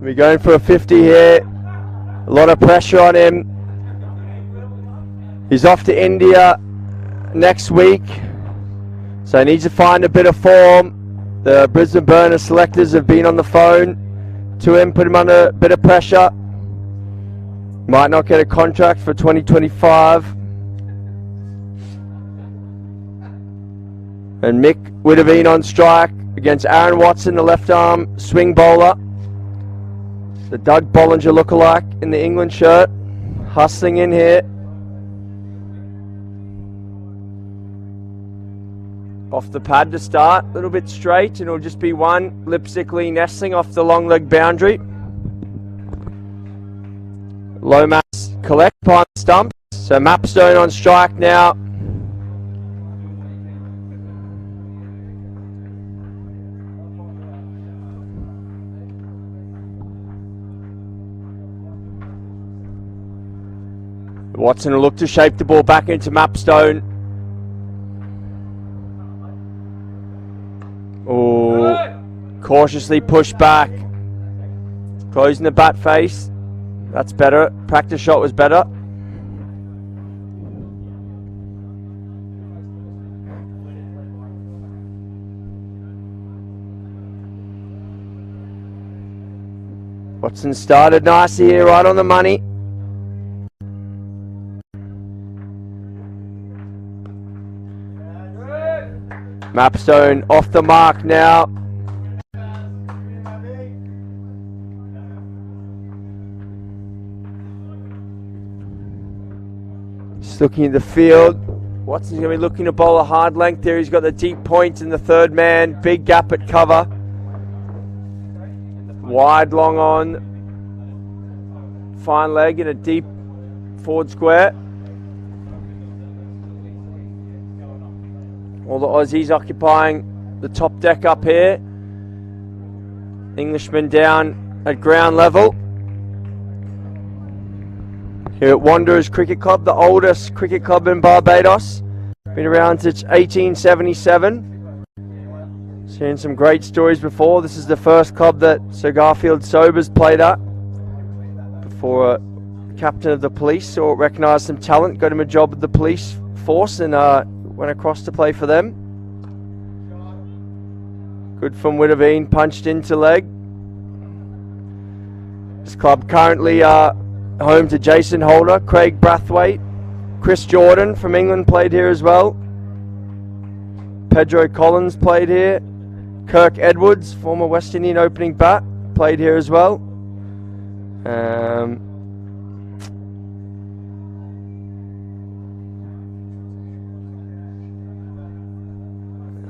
We're going for a 50 here. A lot of pressure on him. He's off to India next week, so he needs to find a bit of form. The Brisbane Burner selectors have been on the phone to him, put him under a bit of pressure. Might not get a contract for 2025. And Mick Widdoveen on strike against Aaron Watson, the left arm swing bowler. The Doug Bollinger lookalike in the England shirt, hustling in here. Off the pad to start, a little bit straight, and it'll just be one lipstickly nestling off the long leg boundary. Lomas collect behind the stumps, so Mapstone on strike now. Watson will look to shape the ball back into Mapstone. Oh, cautiously pushed back. Closing the bat face. That's better. Practice shot was better. Watson started nicely here, right on the money. Mapstone off the mark now. Just looking at the field. Watson's going to be looking to bowl a hard length there. He's got the deep point in the third man. Big gap at cover. Wide long on. Fine leg in a deep forward square. All the Aussies occupying the top deck up here. Englishmen down at ground level. Here at Wanderers Cricket Club, the oldest cricket club in Barbados. Been around since 1877. Seen some great stories before. This is the first club that Sir Garfield Sobers played at. Before a captain of the police or recognised some talent, got him a job at the police force and went across to play for them. Good from Widdoveen, punched into leg. This club currently home to Jason Holder, Craig Brathwaite, Chris Jordan from England played here as well. Pedro Collins played here. Kirk Edwards, former West Indian opening bat, played here as well.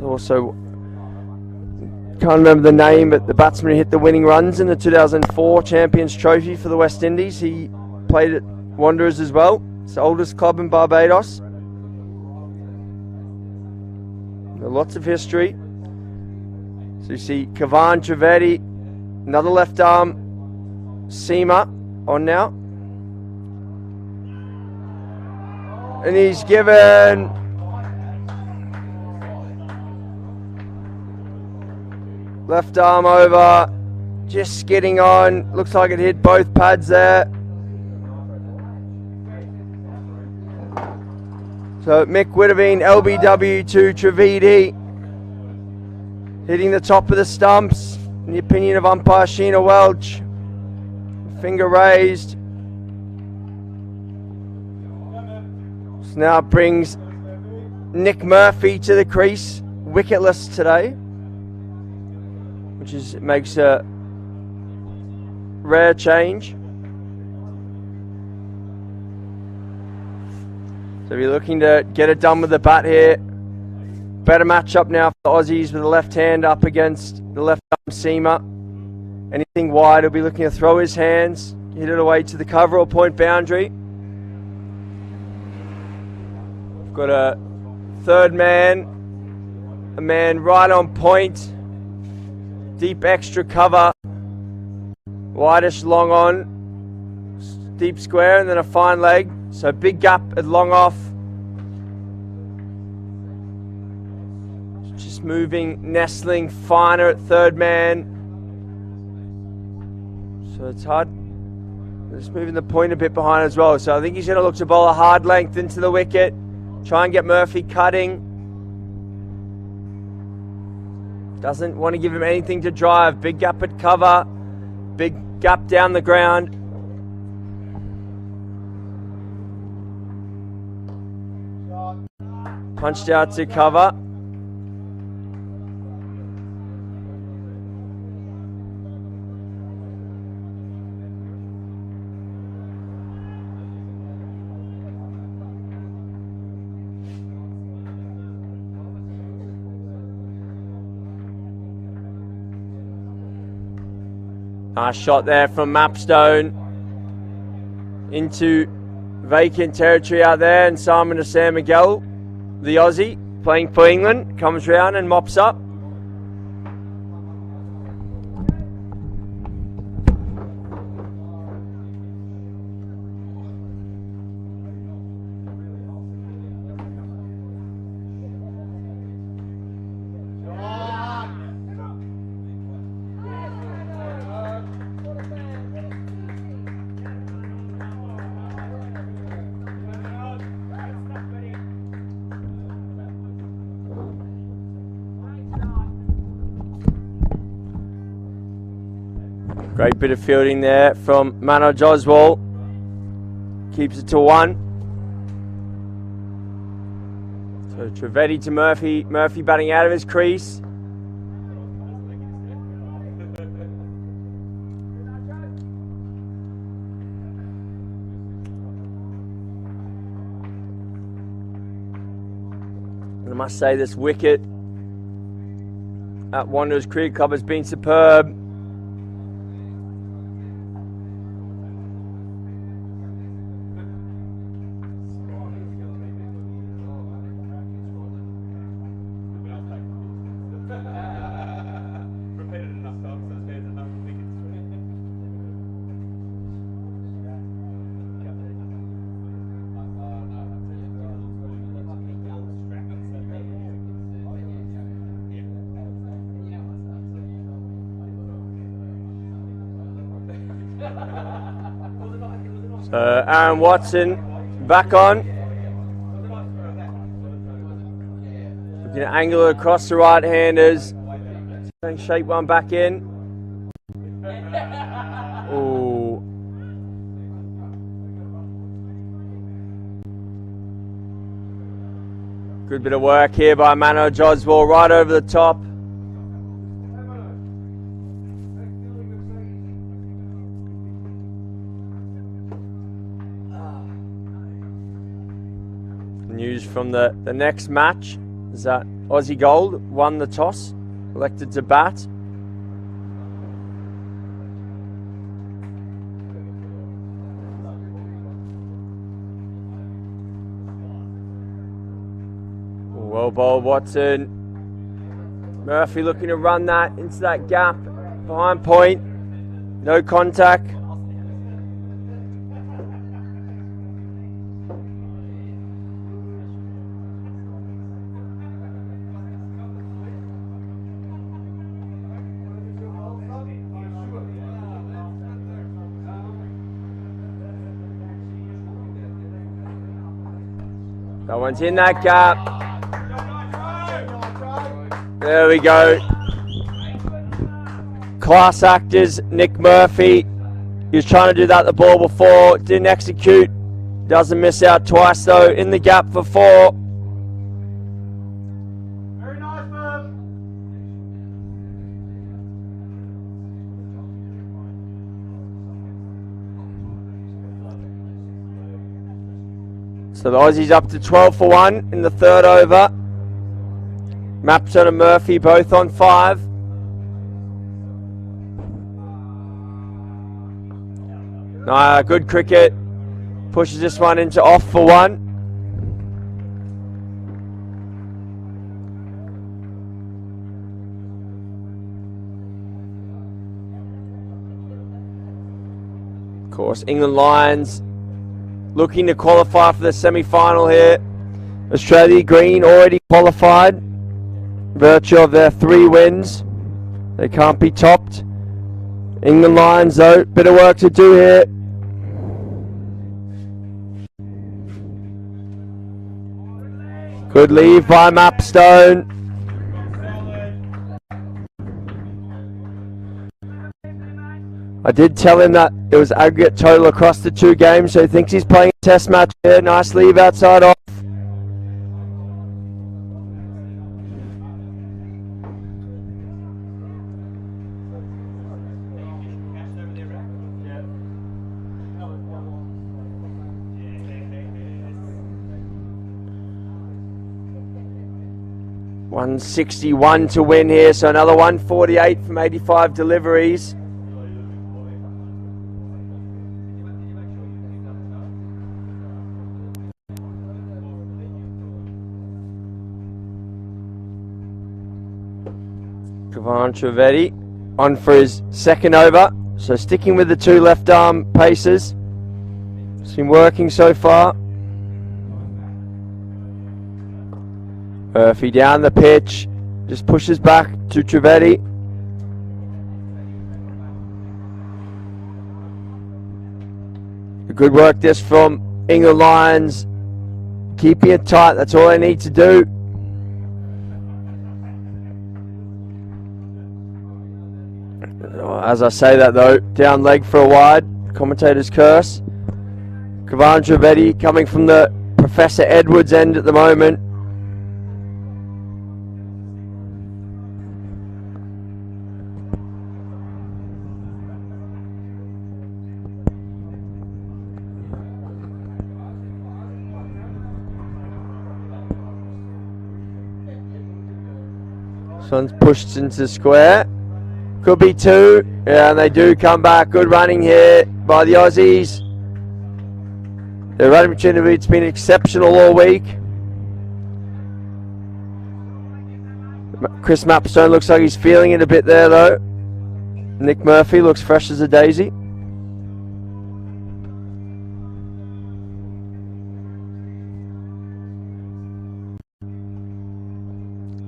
Also, can't remember the name, but the batsman who hit the winning runs in the 2004 Champions Trophy for the West Indies, he played at Wanderers as well. It's the oldest club in Barbados. Lots of history. So you see Kavan Trivedi, another left arm seamer on now. And he's given left arm over, just skidding on. Looks like it hit both pads there. So Mick Widdoveen, LBW to Trivedi, hitting the top of the stumps. In the opinion of umpire Sheena Welch, finger raised. This now brings Nick Murphy to the crease, wicketless today, which makes a rare change. So we're looking to get it done with the bat here. Better matchup now for the Aussies with the left hand up against the left arm seamer. Anything wide, he'll be looking to throw his hands, hit it away to the cover or point boundary. We've got a third man, a man right on point, deep extra cover, wideish long on, deep square, and then a fine leg. So big gap at long off. Just moving, nestling finer at third man. So it's hard. Just moving the point a bit behind as well. So I think he's going to look to bowl a hard length into the wicket. Try and get Murphy cutting. Doesn't want to give him anything to drive. Big gap at cover. Big gap down the ground. Punched out to cover. Nice shot there from Mapstone into vacant territory out there, and Simon to Sam Miguel, the Aussie, playing for England, comes round and mops up. Great bit of fielding there from Manoj Oswal. Keeps it to 1. So Trivedi to Murphy. Murphy batting out of his crease. And I must say this wicket at Wanderers Cricket Club has been superb. So Aaron Watson back on. Looking to angle it across the right-handers. Trying to shape one back in. Ooh. Good bit of work here by Manoj Oswal, right over the top. News from the next match is that Aussie Gold won the toss, elected to bat. Well bowled Watson. Murphy looking to run that into that gap behind point. No contact. That one's in that gap. There we go. Class actors, Nick Murphy. He was trying to do that the ball before, didn't execute. Doesn't miss out twice though, in the gap for 4. Very nice, man. So the Aussies up to 12 for 1 in the third over. Mapstone and Murphy both on 5. Good cricket. Pushes this one into off for 1. Of course, England Lions looking to qualify for the semi-final here. Australia Green already qualified. Virtue of their 3 wins. They can't be topped. England Lions though, bit of work to do here. Good leave by Mapstone. I did tell him that it was aggregate total across the 2 games, so he thinks he's playing a test match here. Nice leave outside off. $161 to win here, so another 148 from 85 deliveries. Kavan Trivedi on for his 2nd over, so sticking with the 2 left arm paces. It's been working so far. Murphy down the pitch, just pushes back to Trivedi. Good work this from England Lions, keeping it tight, that's all they need to do. As I say that though, down leg for a wide, commentator's curse. Kavan Trivedi coming from the Professor Edwards end at the moment. This one's pushed into square. Could be 2. Yeah, and they do come back. Good running here by the Aussies. Their running opportunity, it's been exceptional all week. Chris Mapstone looks like he's feeling it a bit there though. Nick Murphy looks fresh as a daisy.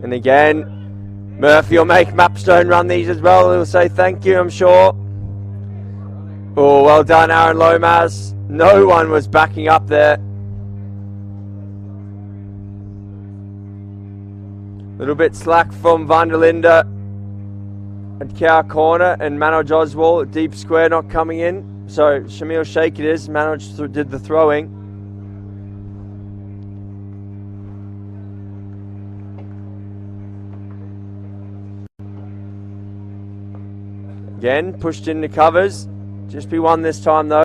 And again, Murphy will make Mapstone run these as well. He'll say thank you, I'm sure. Oh, well done, Aaron Lomas. No one was backing up there. Little bit slack from Van der Linde at cow corner, and Manoj Oswald, deep square not coming in. So Shamil Sheikh it is. Manoj did the throwing. Again, pushed into covers. Just be 1 this time though.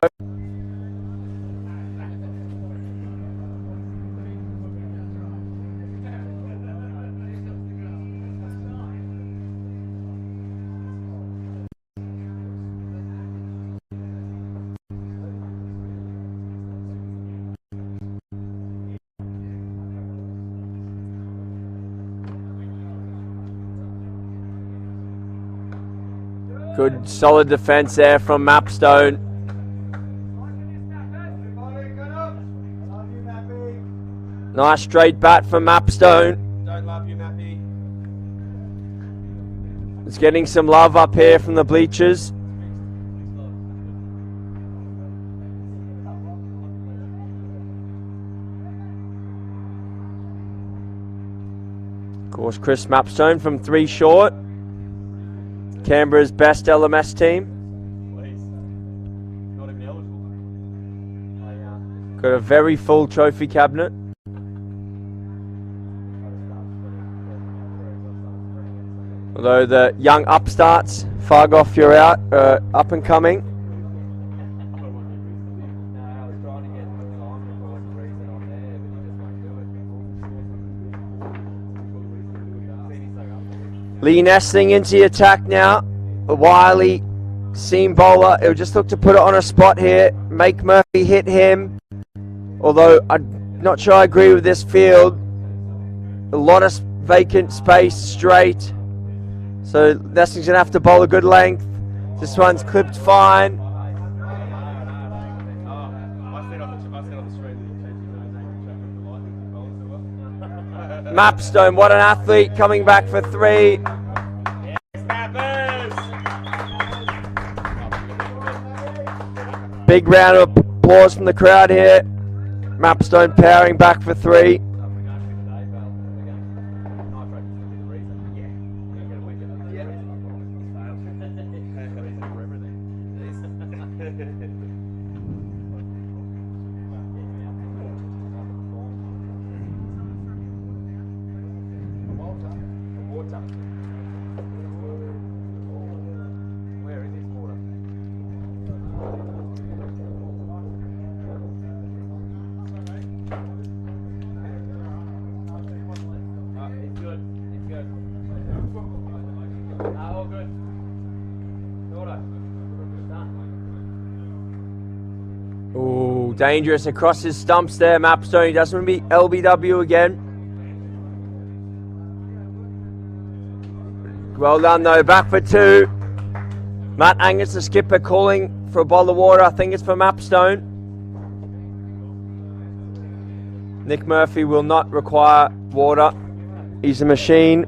Good solid defence there from Mapstone. Nice straight bat from Mapstone. Don't love you, Mappy. It's getting some love up here from the bleachers. Of course, Chris Mapstone from 3 short. Canberra's best LMS team. Not even eligible. Got a very full trophy cabinet. Although the young upstarts, Fargoff, you're out, up and coming. Lee Nestling into the attack now. A wily seam bowler. He'll just look to put it on a spot here. Make Murphy hit him. Although I'm not sure I agree with this field. A lot of vacant space straight. So Nestling's going to have to bowl a good length. This one's clipped fine. Mapstone, what an athlete, coming back for 3. Big round of applause from the crowd here. Mapstone powering back for 3. Ooh, dangerous across his stumps there, Mapstone. He doesn't want to be LBW again. Well done though, back for 2. Matt Angus, the skipper, calling for a bottle of water. I think it's for Mapstone. Nick Murphy will not require water. He's a machine.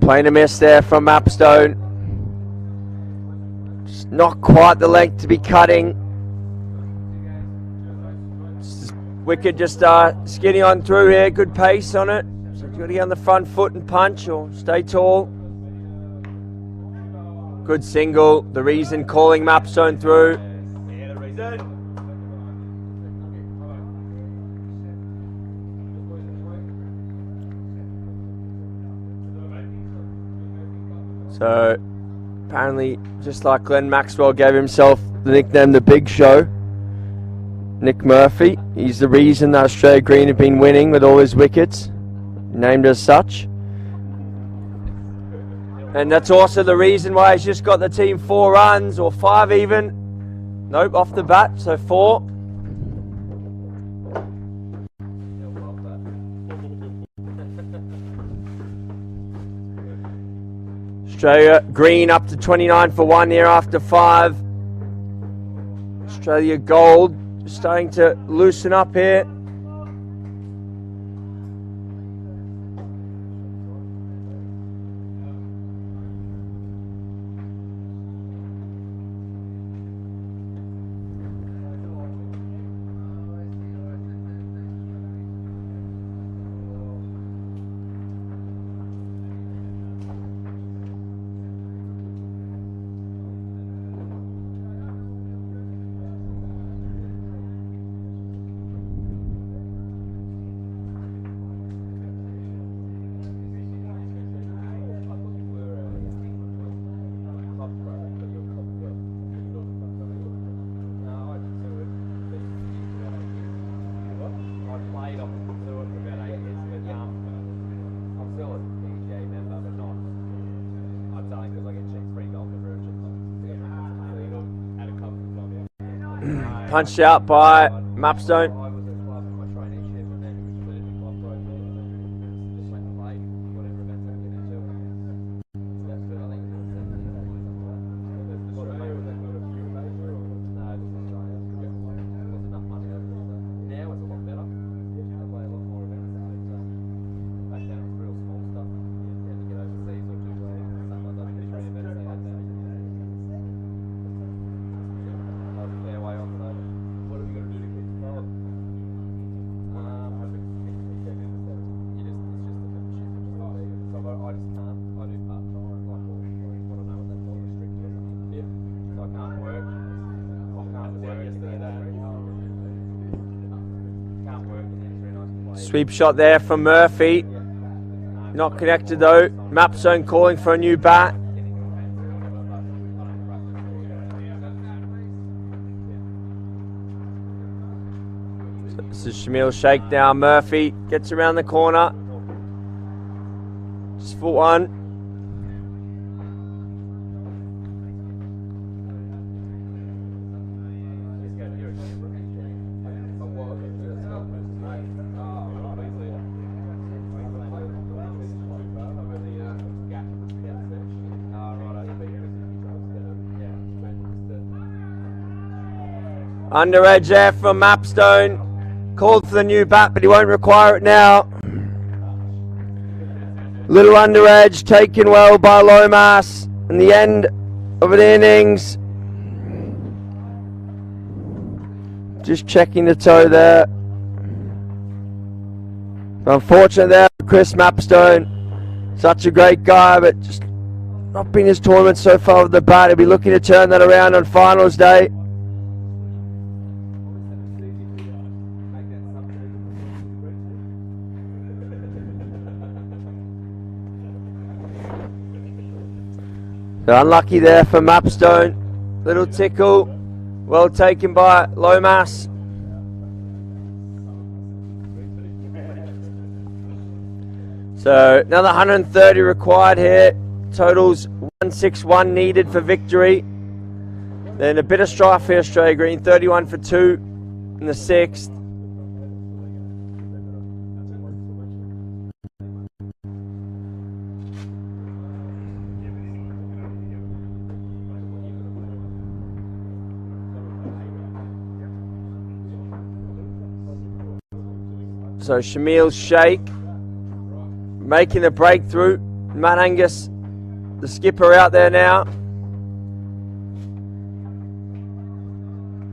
Playing a miss there from Mapstone. Just not quite the length to be cutting. Wicket just skidding on through here. Good pace on it. So you've got to get on the front foot and punch or stay tall. Good single. The reason calling Mapstone through. Yeah, the reason. So apparently, just like Glenn Maxwell gave himself the nickname The Big Show, Nick Murphy, he's the reason that Australia Green have been winning with all his wickets, named as such. And that's also the reason why he's just got the team 4 runs, or 5 even. Nope, off the bat, so 4. Australia Green up to 29 for 1 here after 5. Australia Gold just starting to loosen up here. Punched out by Mapstone. Sweep shot there from Murphy. Not connected though. Mapstone calling for a new bat. This is Shamil Sheikh now. Murphy gets around the corner. Just for one. Underedge there from Mapstone. Called for the new bat, but he won't require it now. Little underedge taken well by Lomas in the end of an innings. Just checking the toe there. Unfortunate there for Chris Mapstone. Such a great guy, but just not been his tournament so far with the bat. He'll be looking to turn that around on finals day. So unlucky there for Mapstone. Little tickle. Well taken by Lomas. So another 130 required here. Totals 161 needed for victory. Then a bit of strife for Australia Green. 31 for 2 in the 6th. So Shamil Sheikh making the breakthrough. Matt Angus, the skipper, out there now.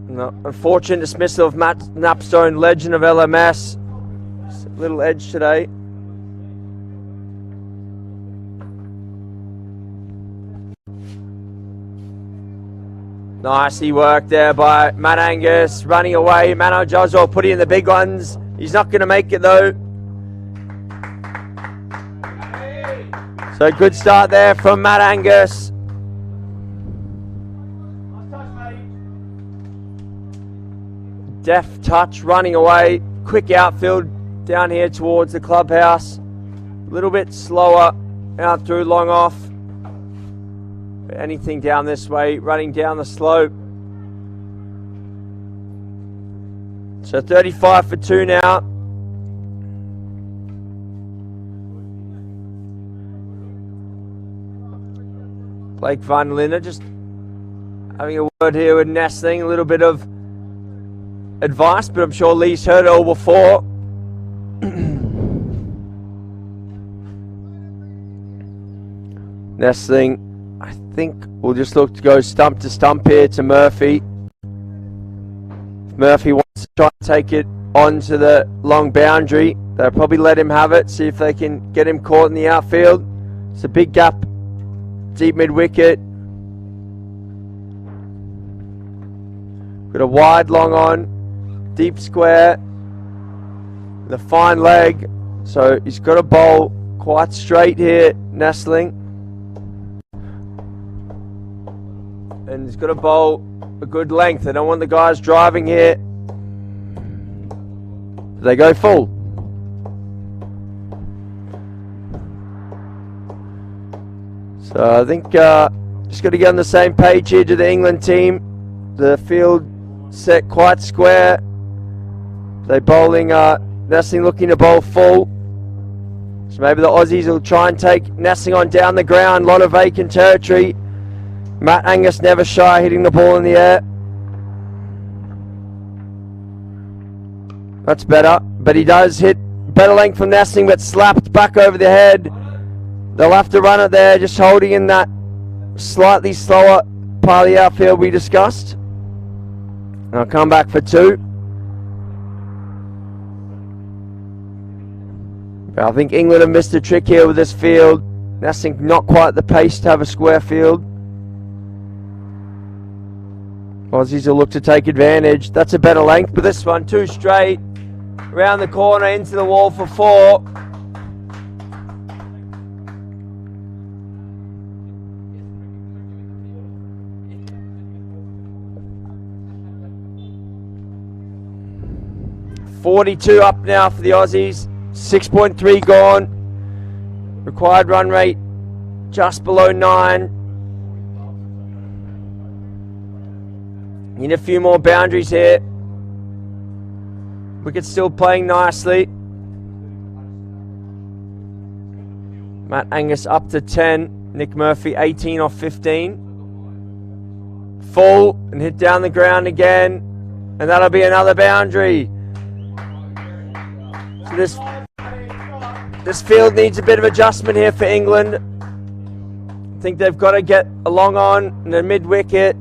No, unfortunate dismissal of Matt Napstone, legend of LMS. Just a little edge today. Nicely worked there by Matt Angus, running away. Mano Joswell putting in the big ones. He's not going to make it though. So good start there from Matt Angus. Deft touch, running away. Quick outfield down here towards the clubhouse. A little bit slower out through long off. But anything down this way, running down the slope. So 35 for 2 now. Blake Van Linder just having a word here with Nestling. A little bit of advice, but I'm sure Lee's heard it all before. Nestling, I think we'll just look to go stump to stump here to Murphy. If Murphy wants to try and take it onto the long boundary, they'll probably let him have it, see if they can get him caught in the outfield. It's a big gap, deep mid wicket. Got a wide long on, deep square, the fine leg. So he's got a bowl quite straight here, Nestling. And he's got a bowl a good length. They don't want the guys driving here. They go full. So I think just got to get on the same page here to the England team. The field set quite square. They bowling, Nestling looking to bowl full. So maybe the Aussies will try and take Nestling on down the ground. A lot of vacant territory. Matt Angus never shy, hitting the ball in the air. That's better, but he does hit better length from Nestling, but slapped back over the head. They'll have to run it there, just holding in that slightly slower part of the outfield we discussed. And I'll come back for 2. But I think England have missed a trick here with this field. Nestling not quite the pace to have a square field. Aussies will look to take advantage. That's a better length, but this one too straight. Around the corner, into the wall for 4. 42 up now for the Aussies. 6.3 gone. Required run rate just below 9. Need a few more boundaries here. Wicket still playing nicely. Matt Angus up to 10. Nick Murphy 18 off 15. Full and hit down the ground again. And that'll be another boundary. So this field needs a bit of adjustment here for England. I think they've got to get a long on and a mid-wicket,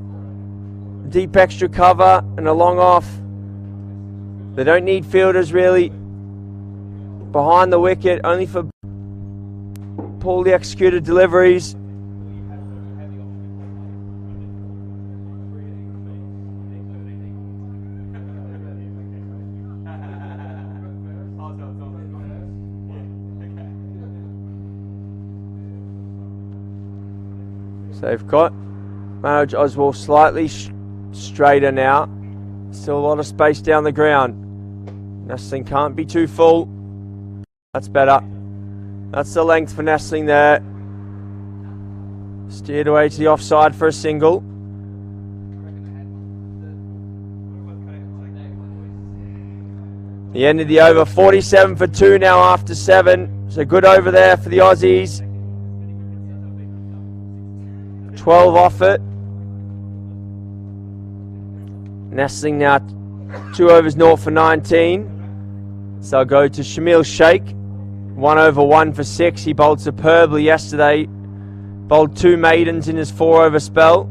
deep extra cover and a long off. They don't need fielders really behind the wicket, only for poorly executed deliveries. So they've got Manoj Oswal slightly straighter now. Still a lot of space down the ground. Nestling can't be too full. That's better. That's the length for Nestling there. Steered away to the offside for a single. The end of the over, 47 for 2 now after 7. So good over there for the Aussies. 12 off it. Nestling now 2 overs 0 for 19. So I'll go to Shamil Sheikh. 1 over 1 for 6. He bowled superbly yesterday. Bowled 2 maidens in his 4 over spell.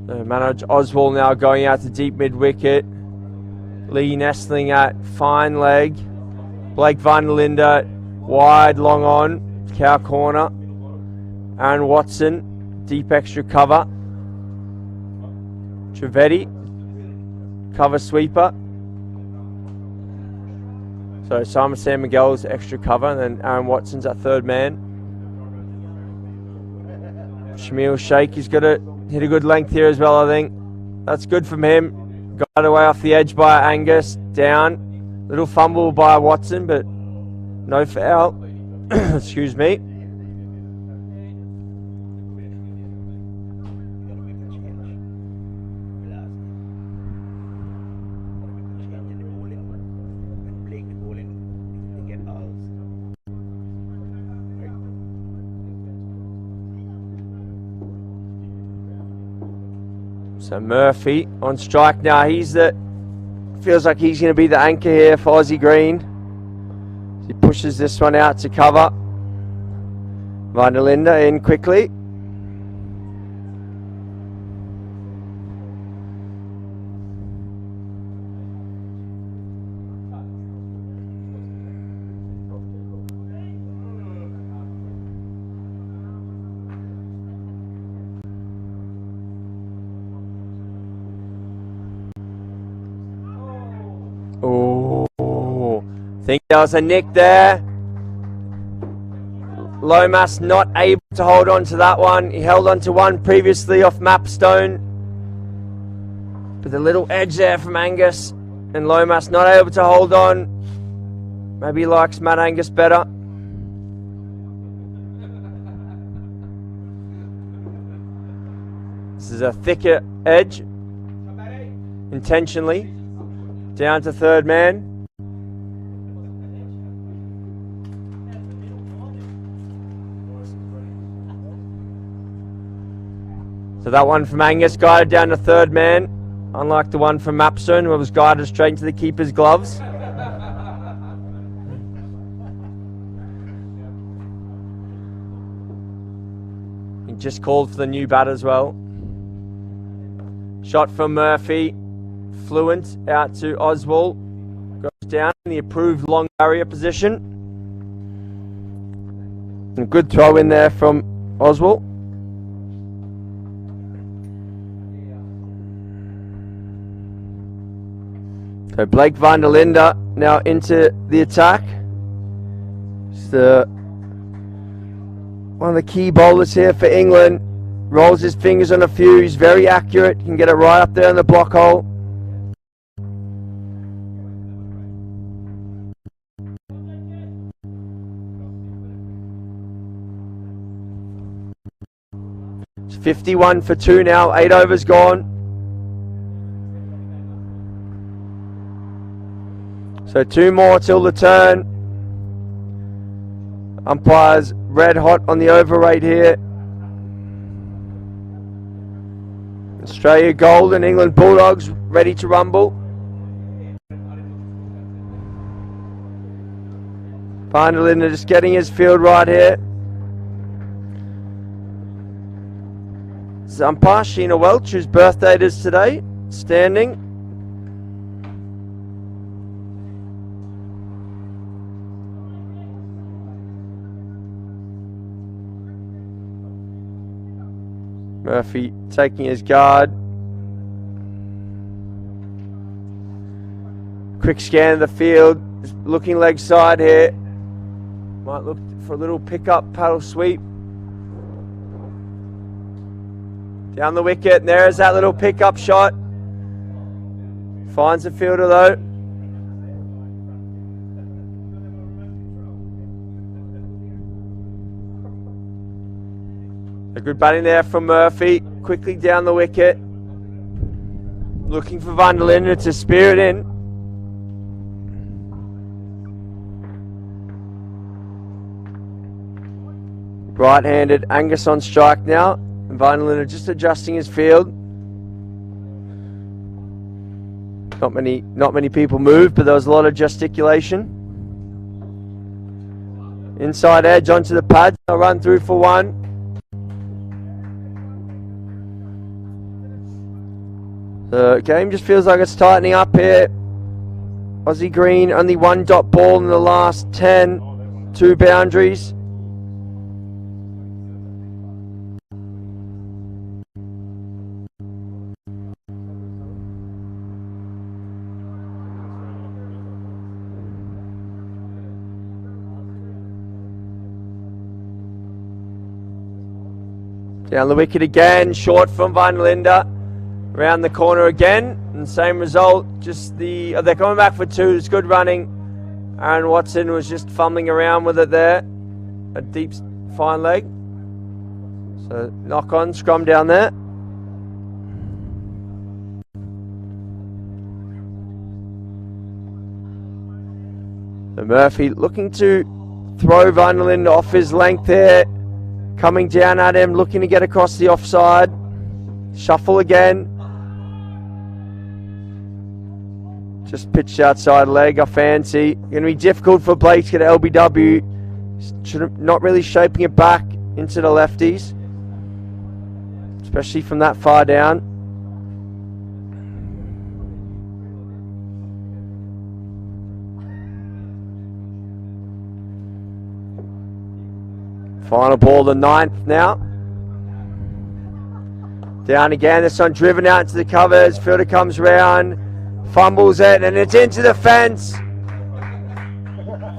Manoj Oswal now going out to deep mid-wicket. Lee Nestling at fine leg. Blake van der Linde wide, long on, cow corner. Aaron Watson, deep extra cover. Trivedi, cover sweeper. So Simon Sam Miguel's extra cover, and then Aaron Watson's at third man. Shamil Sheikh, he's got to hit a good length here as well, I think. That's good from him. Got away off the edge by Angus. Down. Little fumble by Watson, but no foul. Excuse me. So Murphy on strike now. Feels like he's going to be the anchor here for Aussie Green. He pushes this one out to cover. Van der Linde in quickly. Think there was a nick there. Lomas not able to hold on to that one. He held on to one previously off Mapstone. But the little edge there from Angus. And Lomas not able to hold on. Maybe he likes Matt Angus better. This is a thicker edge. Intentionally. Down to third man. So that one from Angus guided down to third man, unlike the one from Mapstone who was guided straight into the keeper's gloves. He just called for the new bat as well. Shot from Murphy, fluent out to Oswal, goes down in the approved long barrier position. And a good throw in there from Oswal. So Blake van der Linde now into the attack. He's one of the key bowlers here for England. Rolls his fingers on a few. He's very accurate. Can get it right up there in the block hole. It's 51 for 2 now. 8 overs gone. So 2 more till the turn. Umpires red hot on the over rate here. Australia gold and England Bulldogs ready to rumble. Van der Linde just getting his field right here. This is umpire Sheena Welch, whose birthday it is today, standing. Murphy taking his guard. Quick scan of the field. Just looking leg side here. Might look for a little pickup paddle sweep. Down the wicket, and there is that little pickup shot. Finds the fielder though. A good batting there from Murphy. Quickly down the wicket. Looking for Van der Linde to spear it in. Right-handed Angus on strike now. And Van der Linde just adjusting his field. Not many people moved, but there was a lot of gesticulation. Inside edge onto the pads. I'll run through for 1. The game just feels like it's tightening up here. Aussie Green, only 1 dot ball in the last 10. 2 boundaries. Down the wicket again, short from Van der Linde. Round the corner again, and same result. Just they're coming back for 2. It's good running. Aaron Watson was just fumbling around with it there. A deep, fine leg. So knock on, scrum down there. So Murphy looking to throw Van der Linde off his length there. Coming down at him, looking to get across the offside. Shuffle again. Just pitched outside leg, I fancy. Going to be difficult for Blake to get LBW. Not really shaping it back into the lefties. Especially from that far down. Final ball, the 9th now. Down again, this one driven out into the covers. Fielder comes round, fumbles it, and it's into the fence.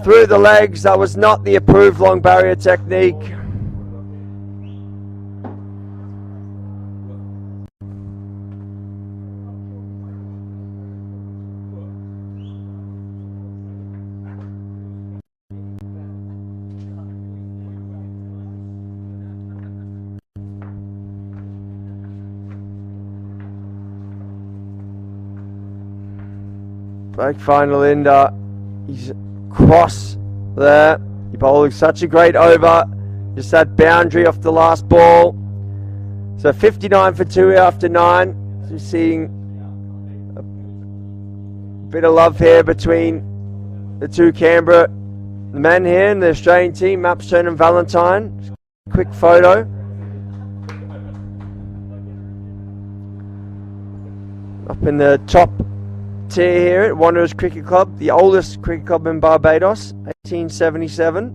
Through the legs. That was not the approved long barrier technique. Blake van der Linde, he's cross there. He bowled such a great over. Just that boundary off the last ball. So 59 for 2 after 9. So seeing a bit of love here between the 2 Canberra men here in the Australian team, Mapstone and Valentine. Quick photo. Up in the top tier here at Wanderers Cricket Club, the oldest cricket club in Barbados, 1877.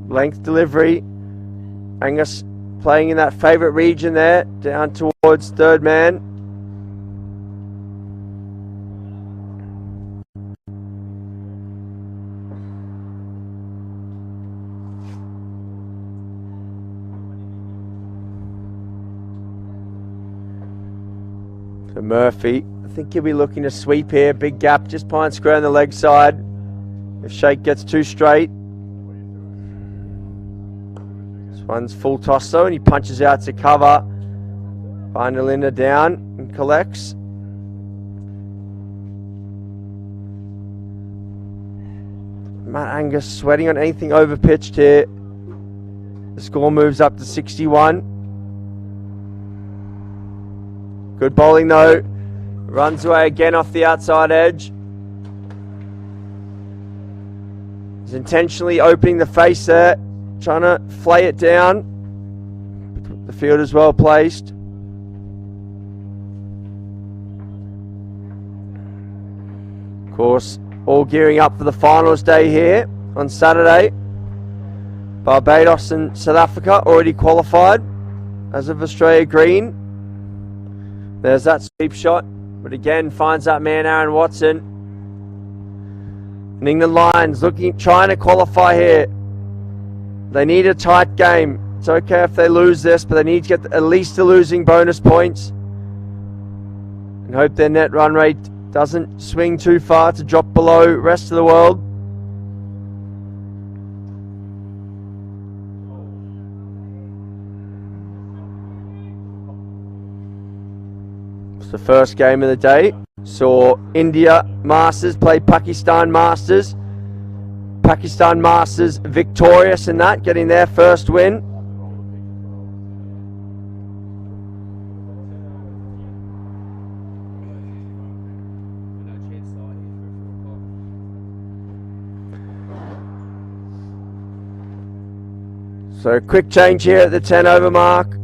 Length delivery. Angus playing in that favourite region there, down towards third man. So Murphy, I think he'll be looking to sweep here. Big gap, just behind square on the leg side. If Sheikh gets too straight. This one's full toss though, and he punches out to cover. Linda down and collects. Matt Angus sweating on anything over pitched here. The score moves up to 61. Good bowling though. Runs away again off the outside edge. He's intentionally opening the face there, trying to flay it down. The field is well placed. Of course, all gearing up for the finals day here on Saturday. Barbados and South Africa already qualified as of Australia green. There's that sweep shot, but again finds that man Aaron Watson. And England Lions trying to qualify here. They need a tight game. It's okay if they lose this, but they need to get at least the losing bonus points. And hope their net run rate doesn't swing too far to drop below the rest of the world. It's the first game of the day. Saw India Masters play Pakistan Masters. Pakistan Masters victorious in that, getting their first win. So quick change here at the 10 over mark.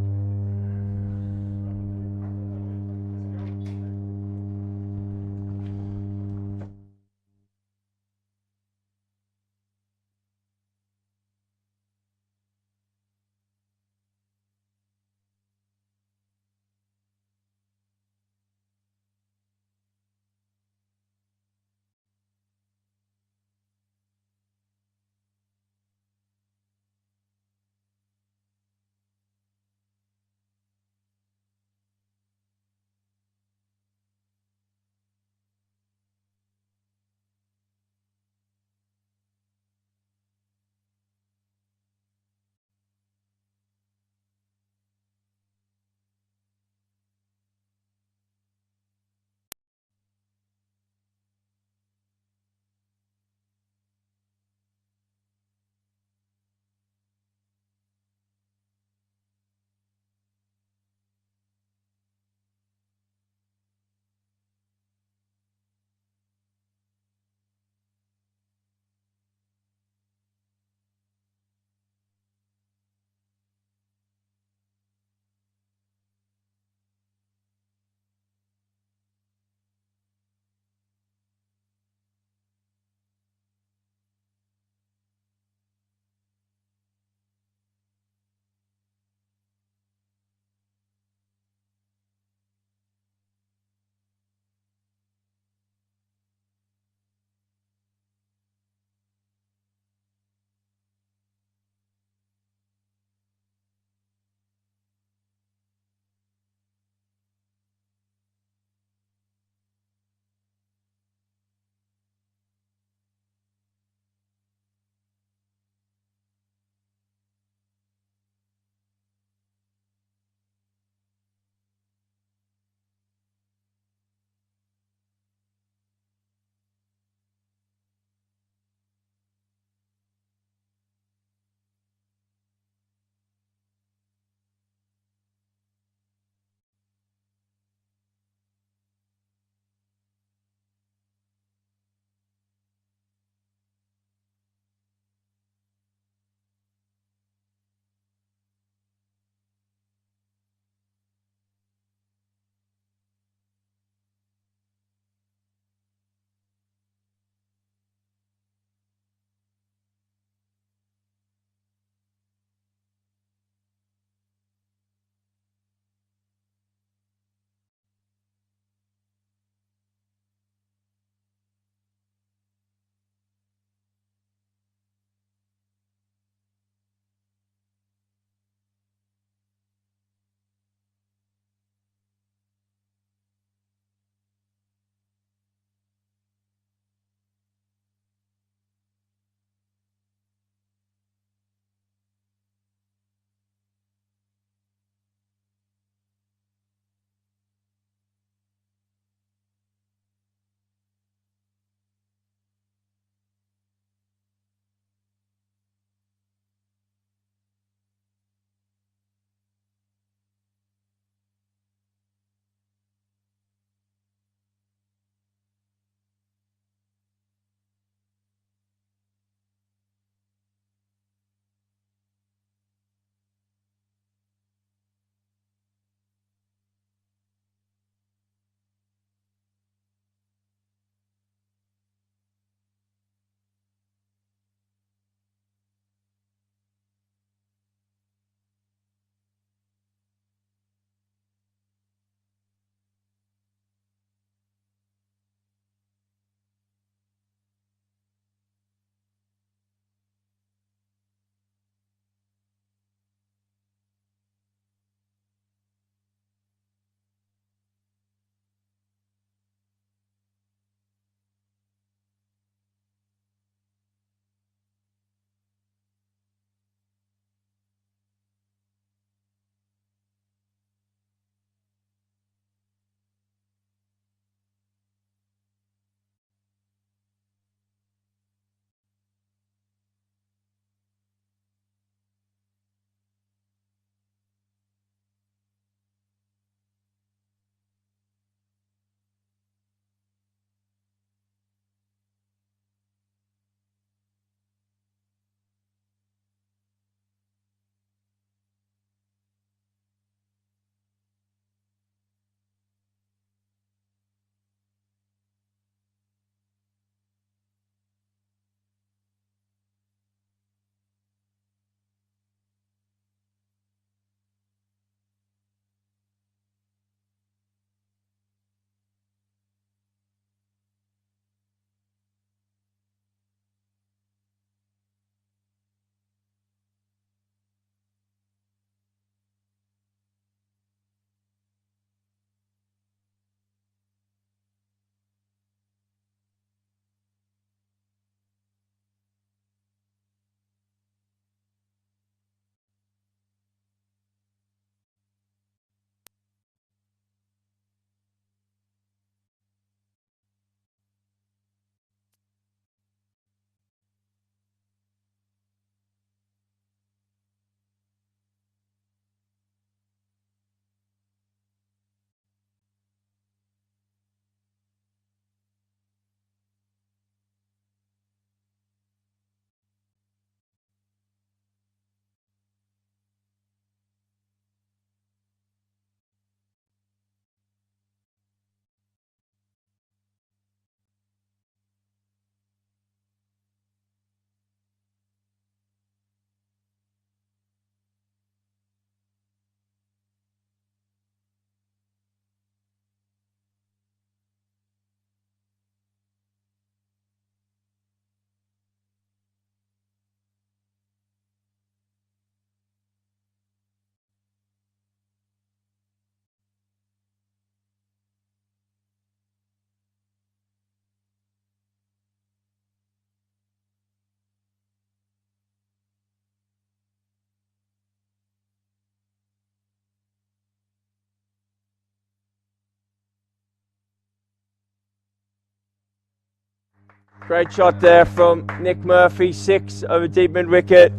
Great shot there from Nick Murphy, 6 over deep mid wicket.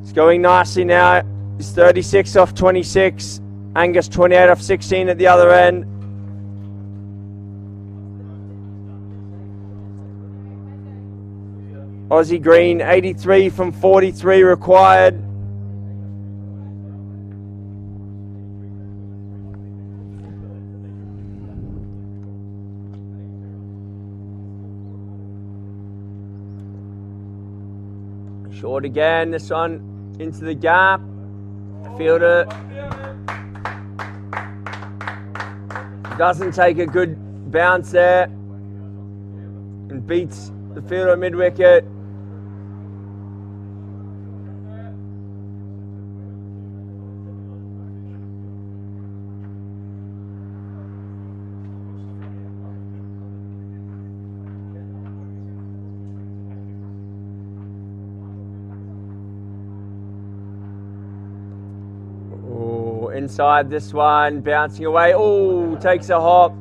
It's going nicely now. He's 36 off 26. Angus 28 off 16 at the other end. Aussie Green 83 from 43 required. Short again, this one into the gap. Fielder doesn't take a good bounce there and beats the fielder mid wicket. Inside this one, bouncing away. Oh, takes a hop.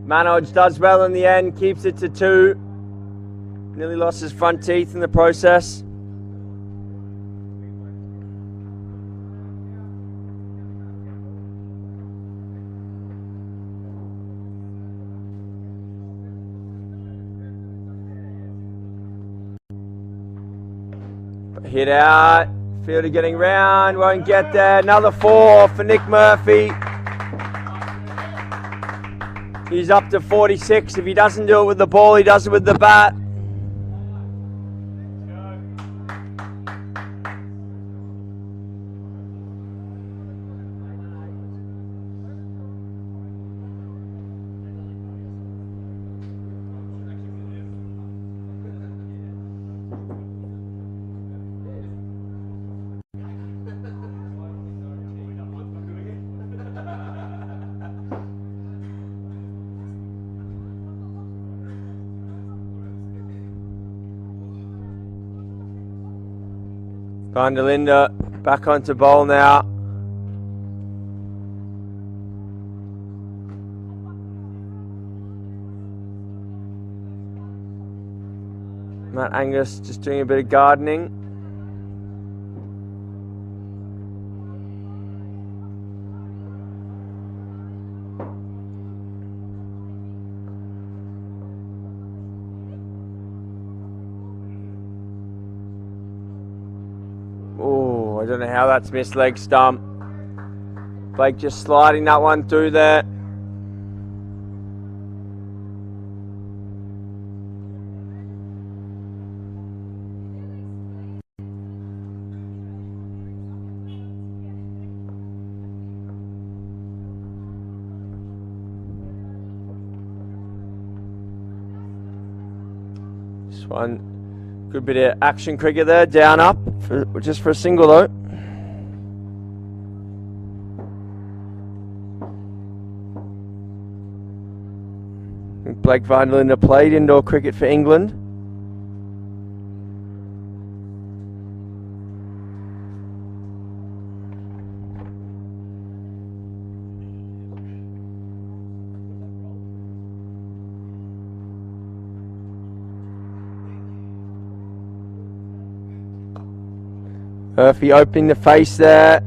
Manoj does well in the end, keeps it to 2. Nearly lost his front teeth in the process. Hit out. Fielder getting round, won't get there. Another 4 for Nick Murphy. He's up to 46. If he doesn't do it with the ball, he does it with the bat. Van der Linde back onto bowl now. Matt Angus just doing a bit of gardening. I don't know how that's missed leg stump. Blake just sliding that one through there. This one, good bit of action cricket there, down up, just for a single though. Blake Van der Linde played indoor cricket for England. Murphy opening the face there.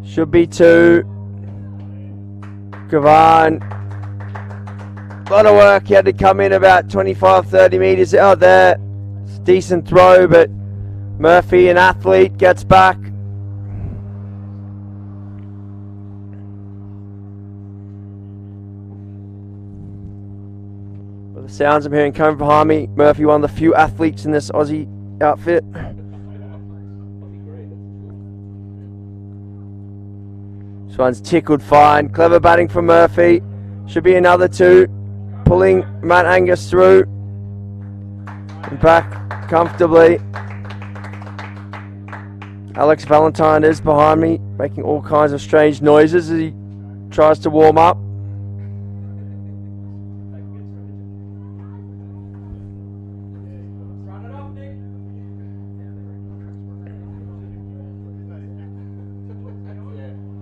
Should be 2. Gavan. A lot of work. He had to come in about 25-30 metres out there. It's a decent throw, but Murphy, an athlete, gets back. Well, the sounds I'm hearing coming behind me, Murphy, one of the few athletes in this Aussie outfit. This one's tickled fine. Clever batting from Murphy. Should be another 2. Pulling Matt Angus through. And back comfortably. Alex Valentine is behind me, making all kinds of strange noises as he tries to warm up.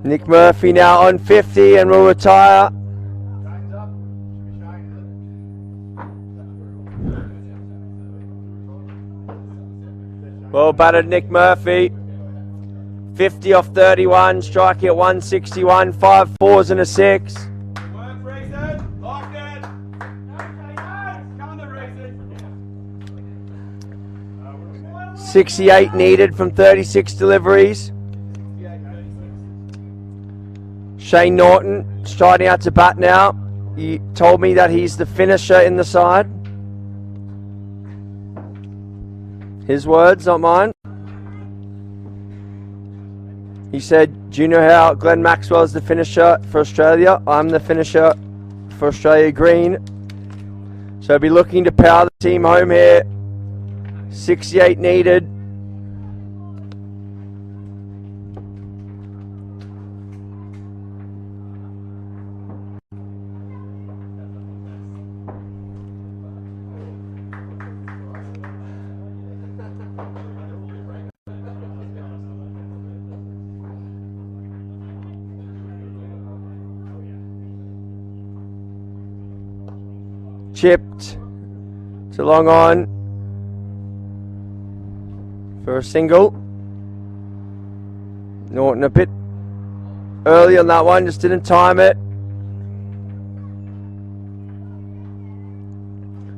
Nick Murphy now on 50 and will retire. Well batted, Nick Murphy. 50 off 31, striking at 161, 5 4s and a 6. Work, Reason. Like it. Come on, the Reason. 68 needed from 36 deliveries. Shane Norton striding out to bat now. He told me that he's the finisher in the side. His words, not mine. He said, do you know how Glenn Maxwell is the finisher for Australia? I'm the finisher for Australia Green. So I'll be looking to power the team home here. 68 needed. Chipped to long on for a single. Norton a bit early on that one, just didn't time it.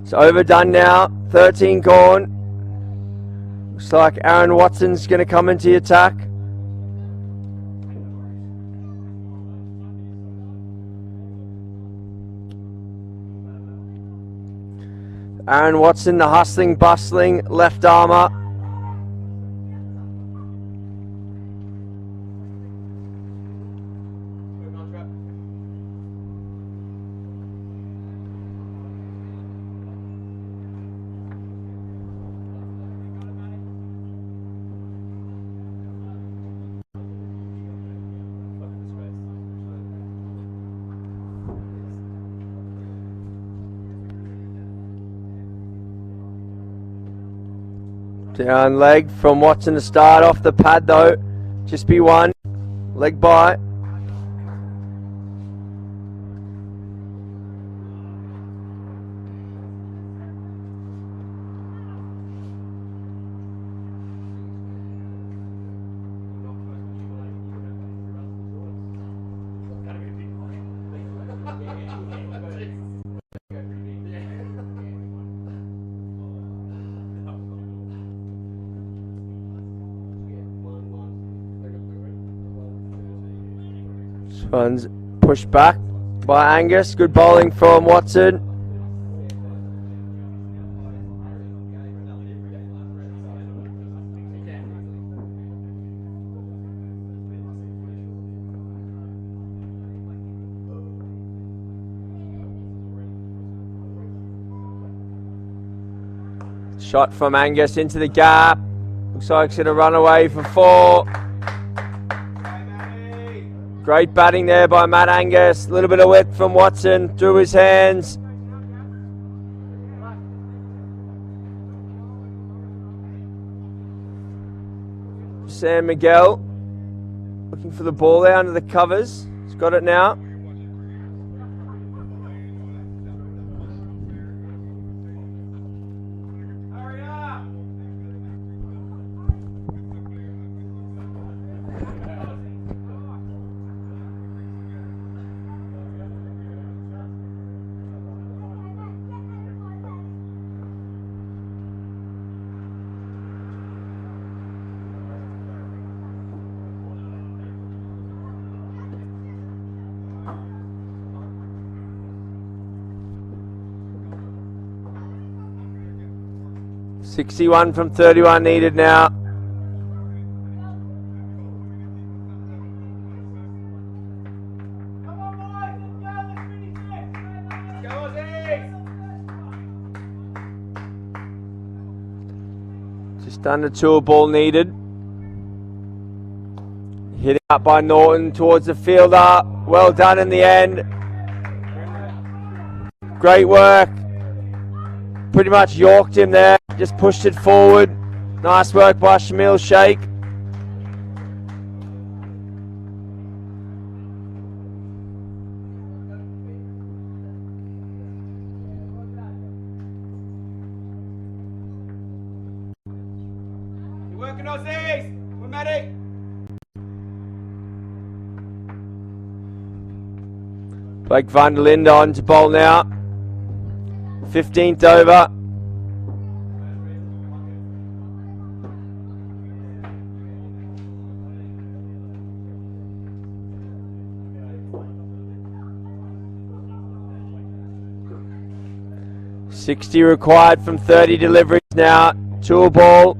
It's overdone now, 13 gone. Looks like Aaron Watson's going to come into the attack. Aaron Watson, the hustling, bustling left armour. Down leg from Watson to start off the pad though. Just be one. Leg by. One's pushed back by Angus. Good bowling from Watson. Shot from Angus into the gap. Looks like it's going to run away for 4. Great batting there by Matt Angus. A little bit of width from Watson through his hands. Sam Miguel looking for the ball there under the covers. He's got it now. .61 from 31 needed now. Come on, boys, let's finish it. Go, Ozzy. Just under 2 a ball needed. Hit up by Norton towards the fielder. Well done in the end. Great work. Pretty much yorked him there. Just pushed it forward. Nice work by Shamil Sheikh. Fucking Aussies! We're Matty! Blake van der Linde on to bowl now. 15th over. $60 required from 30 deliveries now. To a ball.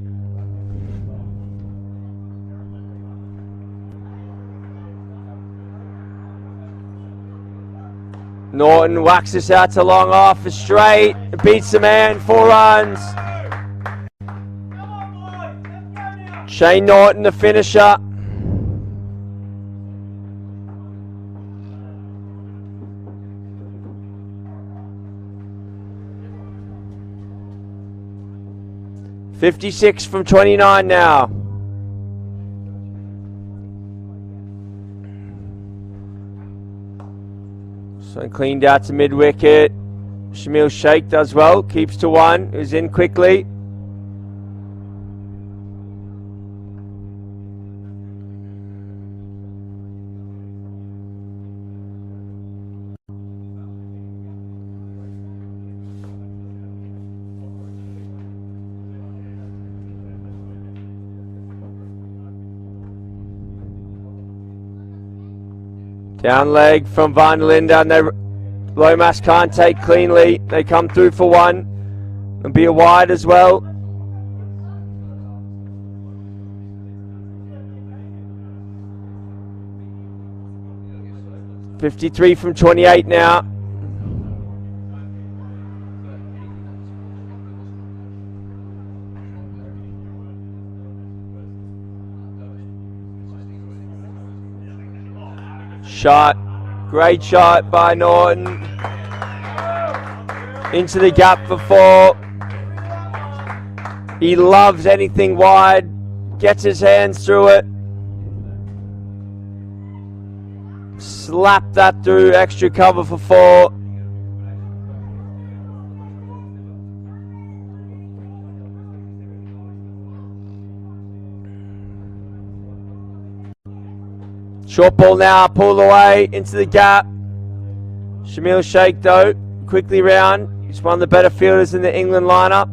Norton whacks this out to long off, a straight, beats the man, 4 runs. Shane Norton, the finisher. $56 from 29 now. So cleaned out to mid-wicket. Shamil Sheikh does well, keeps to 1, who's in quickly. Down leg from Van der Linde, and Lomas can't take cleanly. They come through for 1. There'll be a wide as well. $53 from 28 now. Shot, great shot by Norton. Into the gap for 4. He loves anything wide, gets his hands through it. Slap that through, extra cover for 4. Short ball now, pulled away into the gap. Shamil Sheikh though, quickly round. He's one of the better fielders in the England lineup.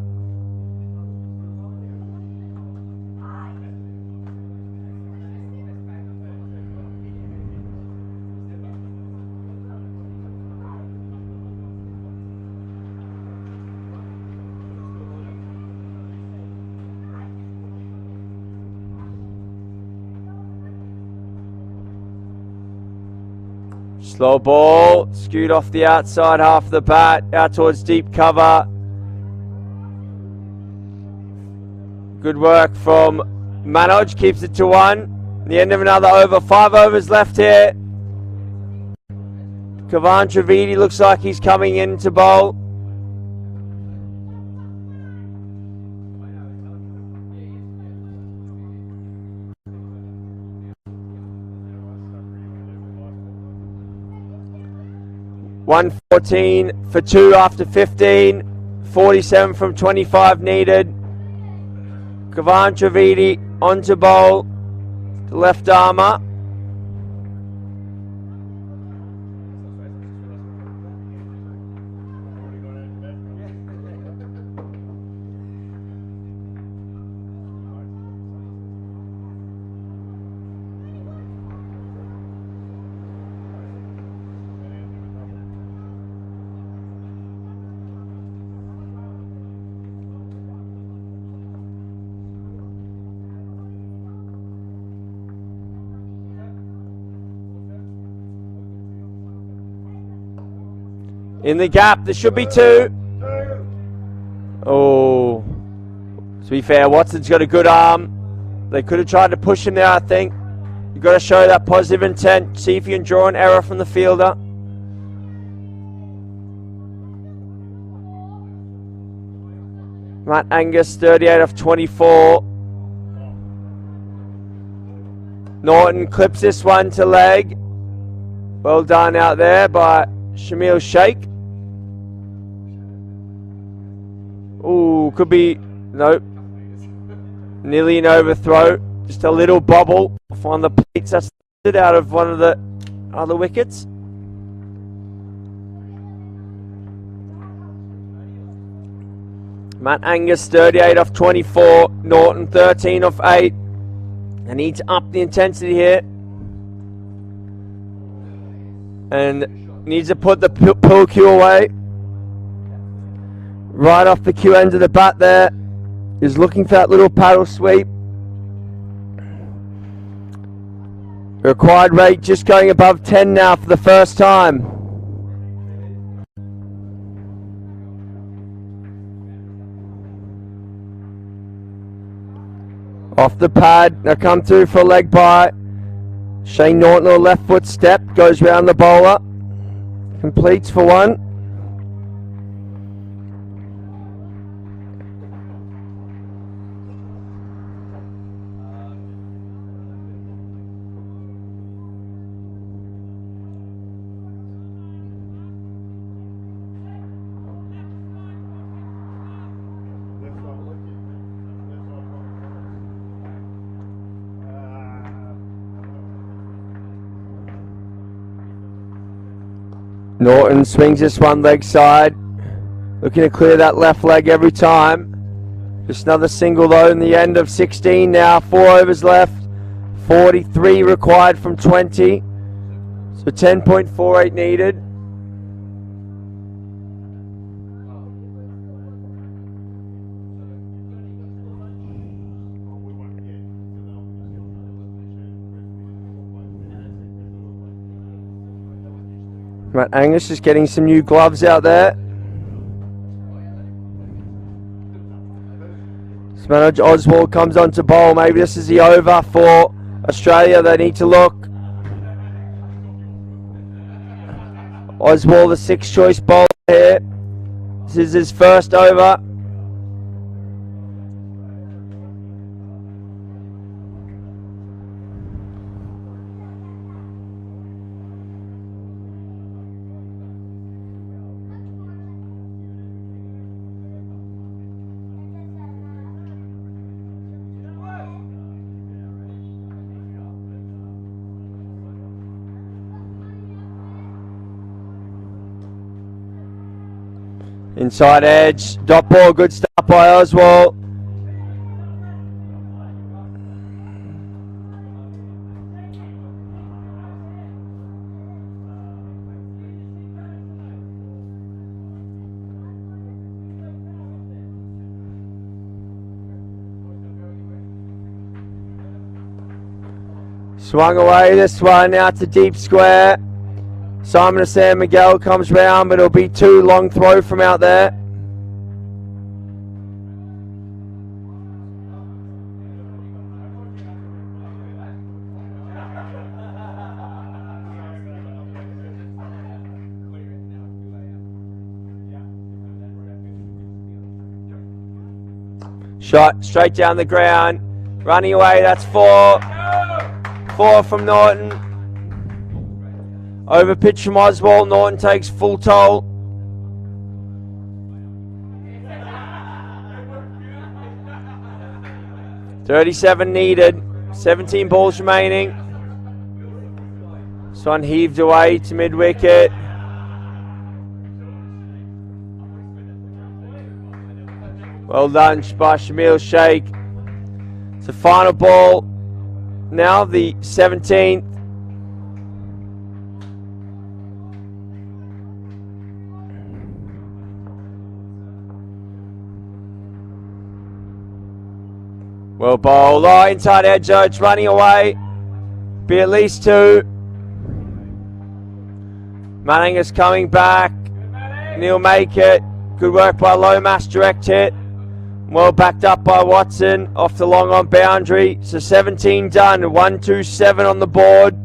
Slow ball, skewed off the outside half of the bat, out towards deep cover. Good work from Manoj, keeps it to 1. The end of another over, 5 overs left here. Kavan Trivedi looks like he's coming in to bowl. $114 for 2 after 15. 47 from 25 needed. Kavan Trivedi on to bowl. The left armour. In the gap, there should be 2. Oh. To be fair, Watson's got a good arm. They could have tried to push him there, I think. You've got to show that positive intent. See if you can draw an error from the fielder. Matt Angus, 38 off 24. Norton clips this one to leg. Well done out there by Shamil Sheikh. Ooh, could be, nope. Nearly an overthrow. Just a little bobble off one of the plates. That's it out of one of the other wickets. Matt Angus 38 off 24. Norton 13 off 8. They need to up the intensity here. And needs to put the pull cue away. Right off the cue end of the bat there. Is looking for that little paddle sweep. Required rate just going above 10 now for the first time. Off the pad, now come through for a leg by. Shane Norton, a left foot step, goes round the bowler. Completes for one. Norton swings this one leg side, looking to clear that left leg every time. Just another single though in the end of 16 now, 4 overs left, 43 required from 20, so 10.48 needed. Matt Angus is getting some new gloves out there. Spanoj Oswald comes on to bowl. Maybe this is the over for Australia. They need to look. Oswald, the 6th choice bowler here. This is his first over. Inside edge, dot ball, good start by Oswald. Swung away this one, out to deep square. Simon San Miguel comes round, but it'll be too long throw from out there. Shot straight down the ground, running away, that's 4. 4 from Norton. Over pitch from Oswald, Norton takes full toll. .37 needed, 17 balls remaining. This one heaved away to mid-wicket. Well done by Shamil Sheikh. It's the final ball, now the 17th. Well bowled, inside edge, it's running away. Be at least 2. Manning is coming back. Neil make it. Good work by Lomas, direct hit. Well backed up by Watson, off the long on boundary. So 17 done, 127 on the board.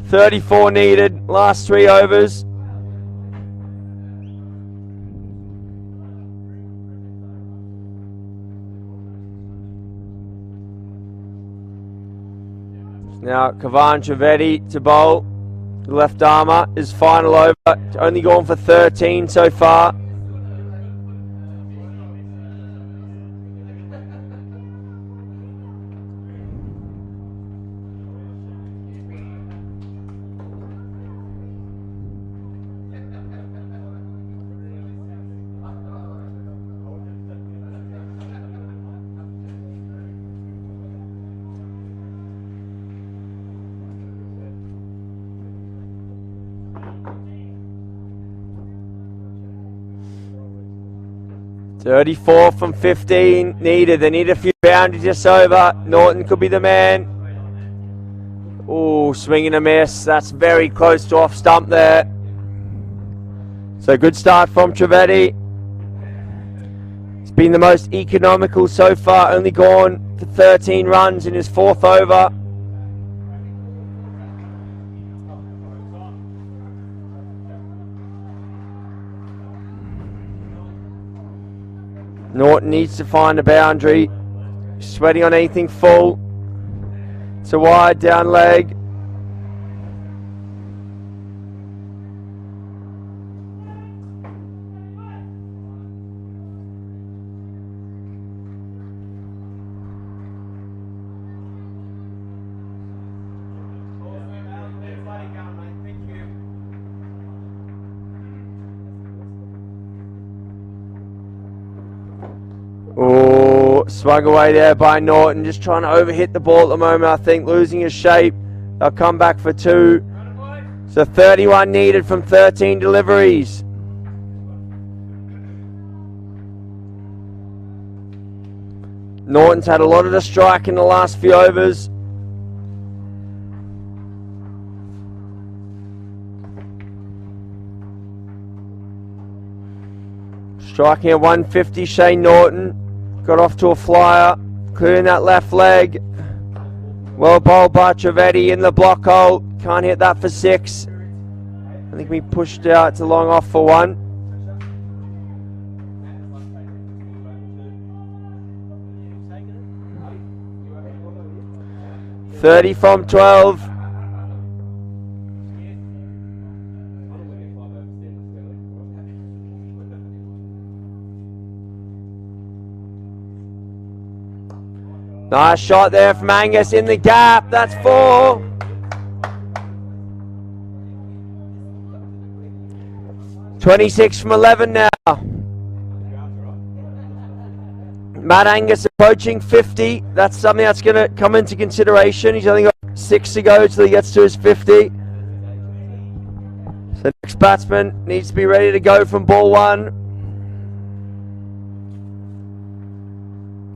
34 needed, last 3 overs. Now Kavan Trivedi to bowl. The left armour is final over. Only gone for 13 so far. 34 from 15 needed. They need a few boundaries just over. Norton could be the man. Oh, swing and a miss. That's very close to off stump there. So good start from Trivedi. It's been the most economical so far. Only gone for 13 runs in his 4th over. Norton needs to find a boundary. Sweating on anything full. It's a wide down leg. Oh, swung away there by Norton, just trying to overhit the ball at the moment, I think, losing his shape. They'll come back for 2. So 31 needed from 13 deliveries. Norton's had a lot of the strike in the last few overs. Striking at 150, Shane Norton. Got off to a flyer, clearing that left leg. Well bowled by Trivedi in the block hole. Can't hit that for 6. I think we pushed out to long off for 1. $30 from 12. Nice shot there from Angus in the gap. That's 4. $26 from 11 now. Matt Angus approaching 50. That's something that's going to come into consideration. He's only got 6 to go till he gets to his 50. So next batsman needs to be ready to go from ball 1.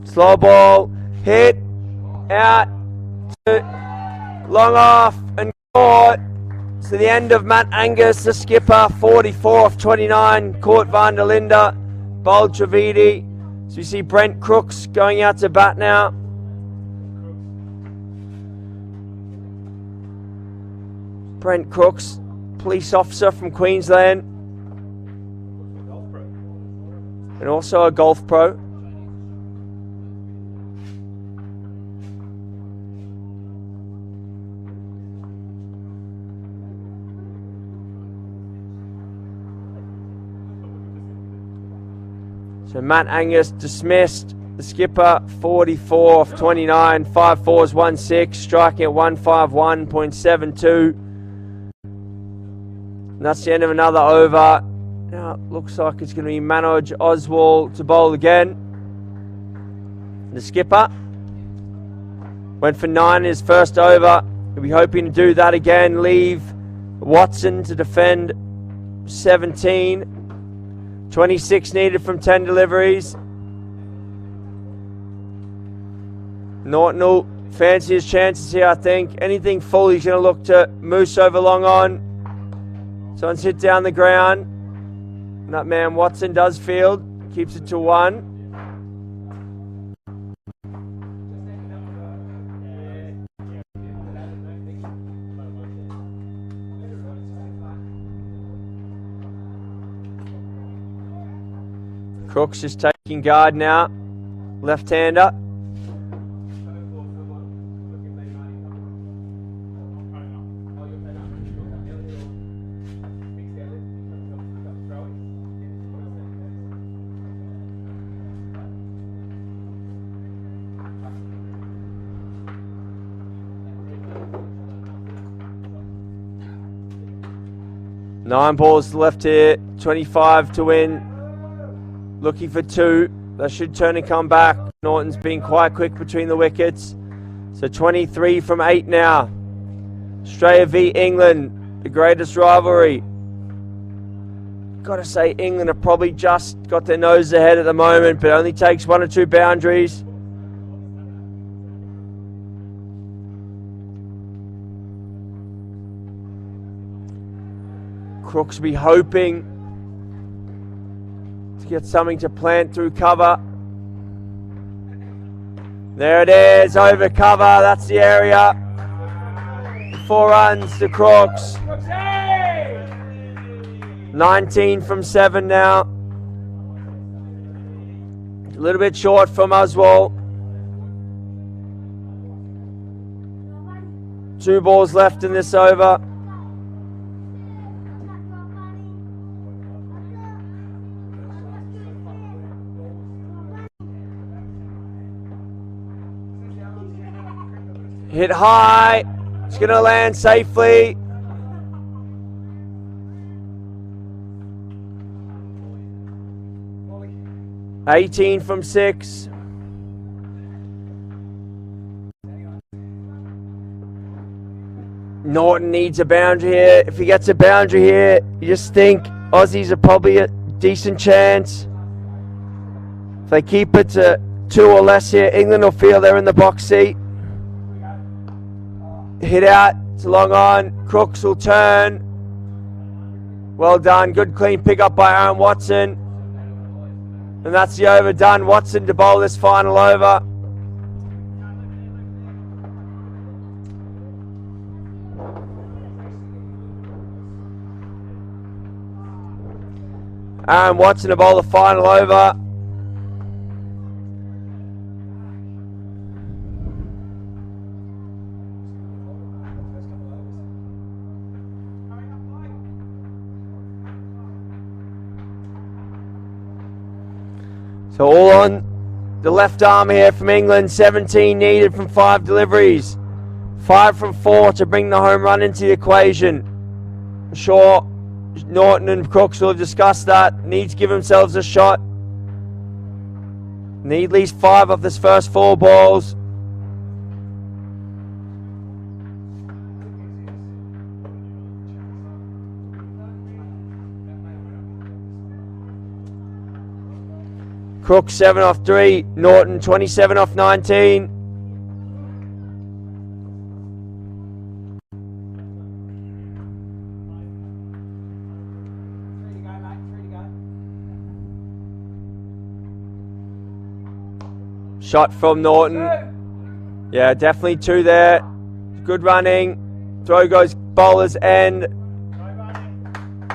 Slow ball. Hit, out, long off and caught. So the end of Matt Angus, the skipper, 44 off 29, caught Van der Linde, bowled Trivedi. So you see Brent Crooks going out to bat now. Brent Crooks, police officer from Queensland. And also a golf pro. So Matt Angus dismissed. The skipper, 44 off 29, 5 fours, 1 6, striking at 151.72. And that's the end of another over. Now it looks like it's going to be Manoj Oswal to bowl again. The skipper went for 9 in his first over. He'll be hoping to do that again. Leave Watson to defend 17. 26 needed from 10 deliveries. Norton will fancy his chances here, I think. Anything full, he's going to look to moose over long on. Someone's hit down the ground. And that man Watson does field. Keeps it to 1. Crooks is taking guard now. Left-hander. Nine balls left here. 25 to win. Looking for 2. They should turn and come back. Norton's been quite quick between the wickets. So 23 from 8 now. Australia v England, the greatest rivalry. Gotta say, England have probably just got their noses ahead at the moment, but only takes 1 or 2 boundaries. Crooks will be hoping to get something to plant through cover. There it is, over cover, that's the area. 4 runs to Crooks. 19 from 7 now. A little bit short from Oswald. 2 balls left in this over. Hit high. It's going to land safely. $18 from 6. Norton needs a boundary here. If he gets a boundary here, you just think Aussies are probably a decent chance. If they keep it to 2 or less here, England will feel they're in the box seat. Hit out, it's long on. Crooks will turn. Well done, good clean pick up by Aaron Watson. And that's the over done. Watson to bowl this final over. Aaron Watson to bowl the final over. So all on the left arm here from England. 17 needed from 5 deliveries. 5 from 4 to bring the home run into the equation. I'm sure Norton and Crooks will have discussed that. Need to give themselves a shot. Need at least 5 off this first 4 balls. Crooks 7 off 3. Norton 27 off 19. Shot from Norton. Yeah, definitely 2 there. Good running. Throw goes bowler's end.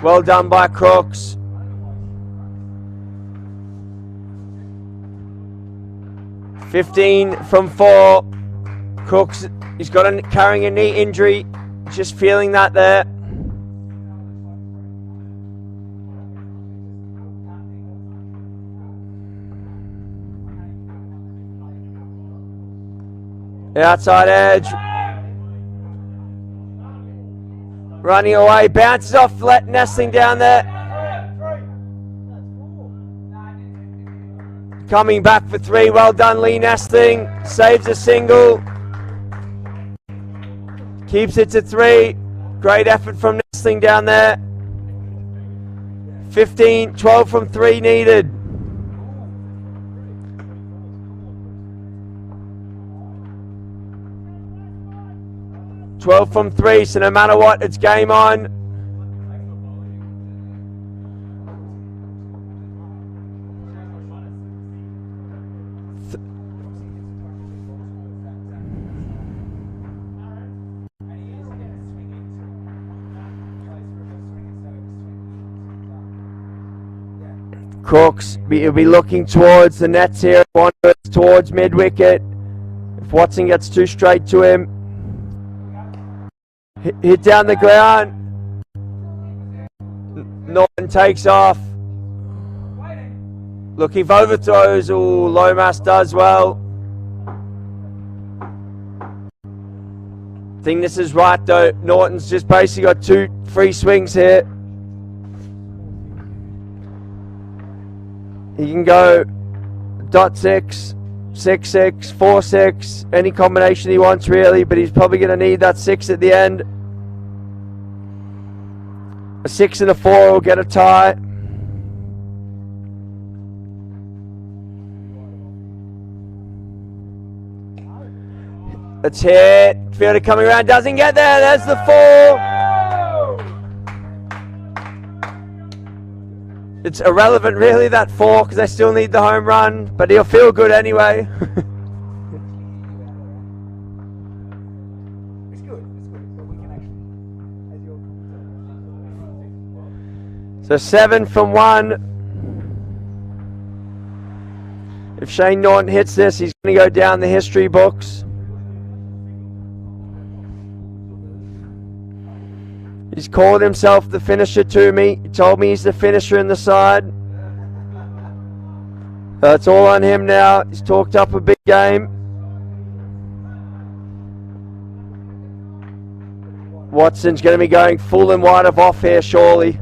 Well done by Crooks. $15 from 4. Crooks, he's got carrying a knee injury. Just feeling that there. The outside edge. Running away, bounces off, let Nestling down there. Coming back for 3, well done Lee Nestling. Saves a single. Keeps it to 3. Great effort from Nestling down there. 12 from 3 needed. From 3, so no matter what, it's game on. Crooks, he'll be looking towards the nets here, towards mid-wicket. If Watson gets too straight to him, hit down the ground. Norton takes off. Looking for overthrows. Ooh, Lomas does well. I think this is right though. Norton's just basically got 2 free swings here. He can go .6, 6-6, 4-6, any combination he wants really, but he's probably going to need that 6 at the end. A 6 and a 4 will get a tie. It's hit. Fielder coming around, doesn't get there. There's the 4. It's irrelevant really, that 4, because they still need the home run, but he'll feel good anyway. So 7 from 1. If Shane Norton hits this, he's going to go down the history books. He's called himself the finisher to me. He told me he's the finisher in the side. It's all on him now. He's talked up a big game. Watson's going to be going full and wide of off here, surely.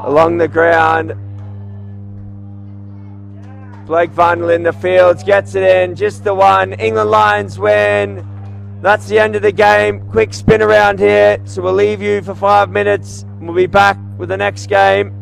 Along the ground. Blake Vundel in the fields, gets it in, just the one. England Lions win. That's the end of the game. Quick spin around here. So we'll leave you for 5 minutes. We'll be back with the next game.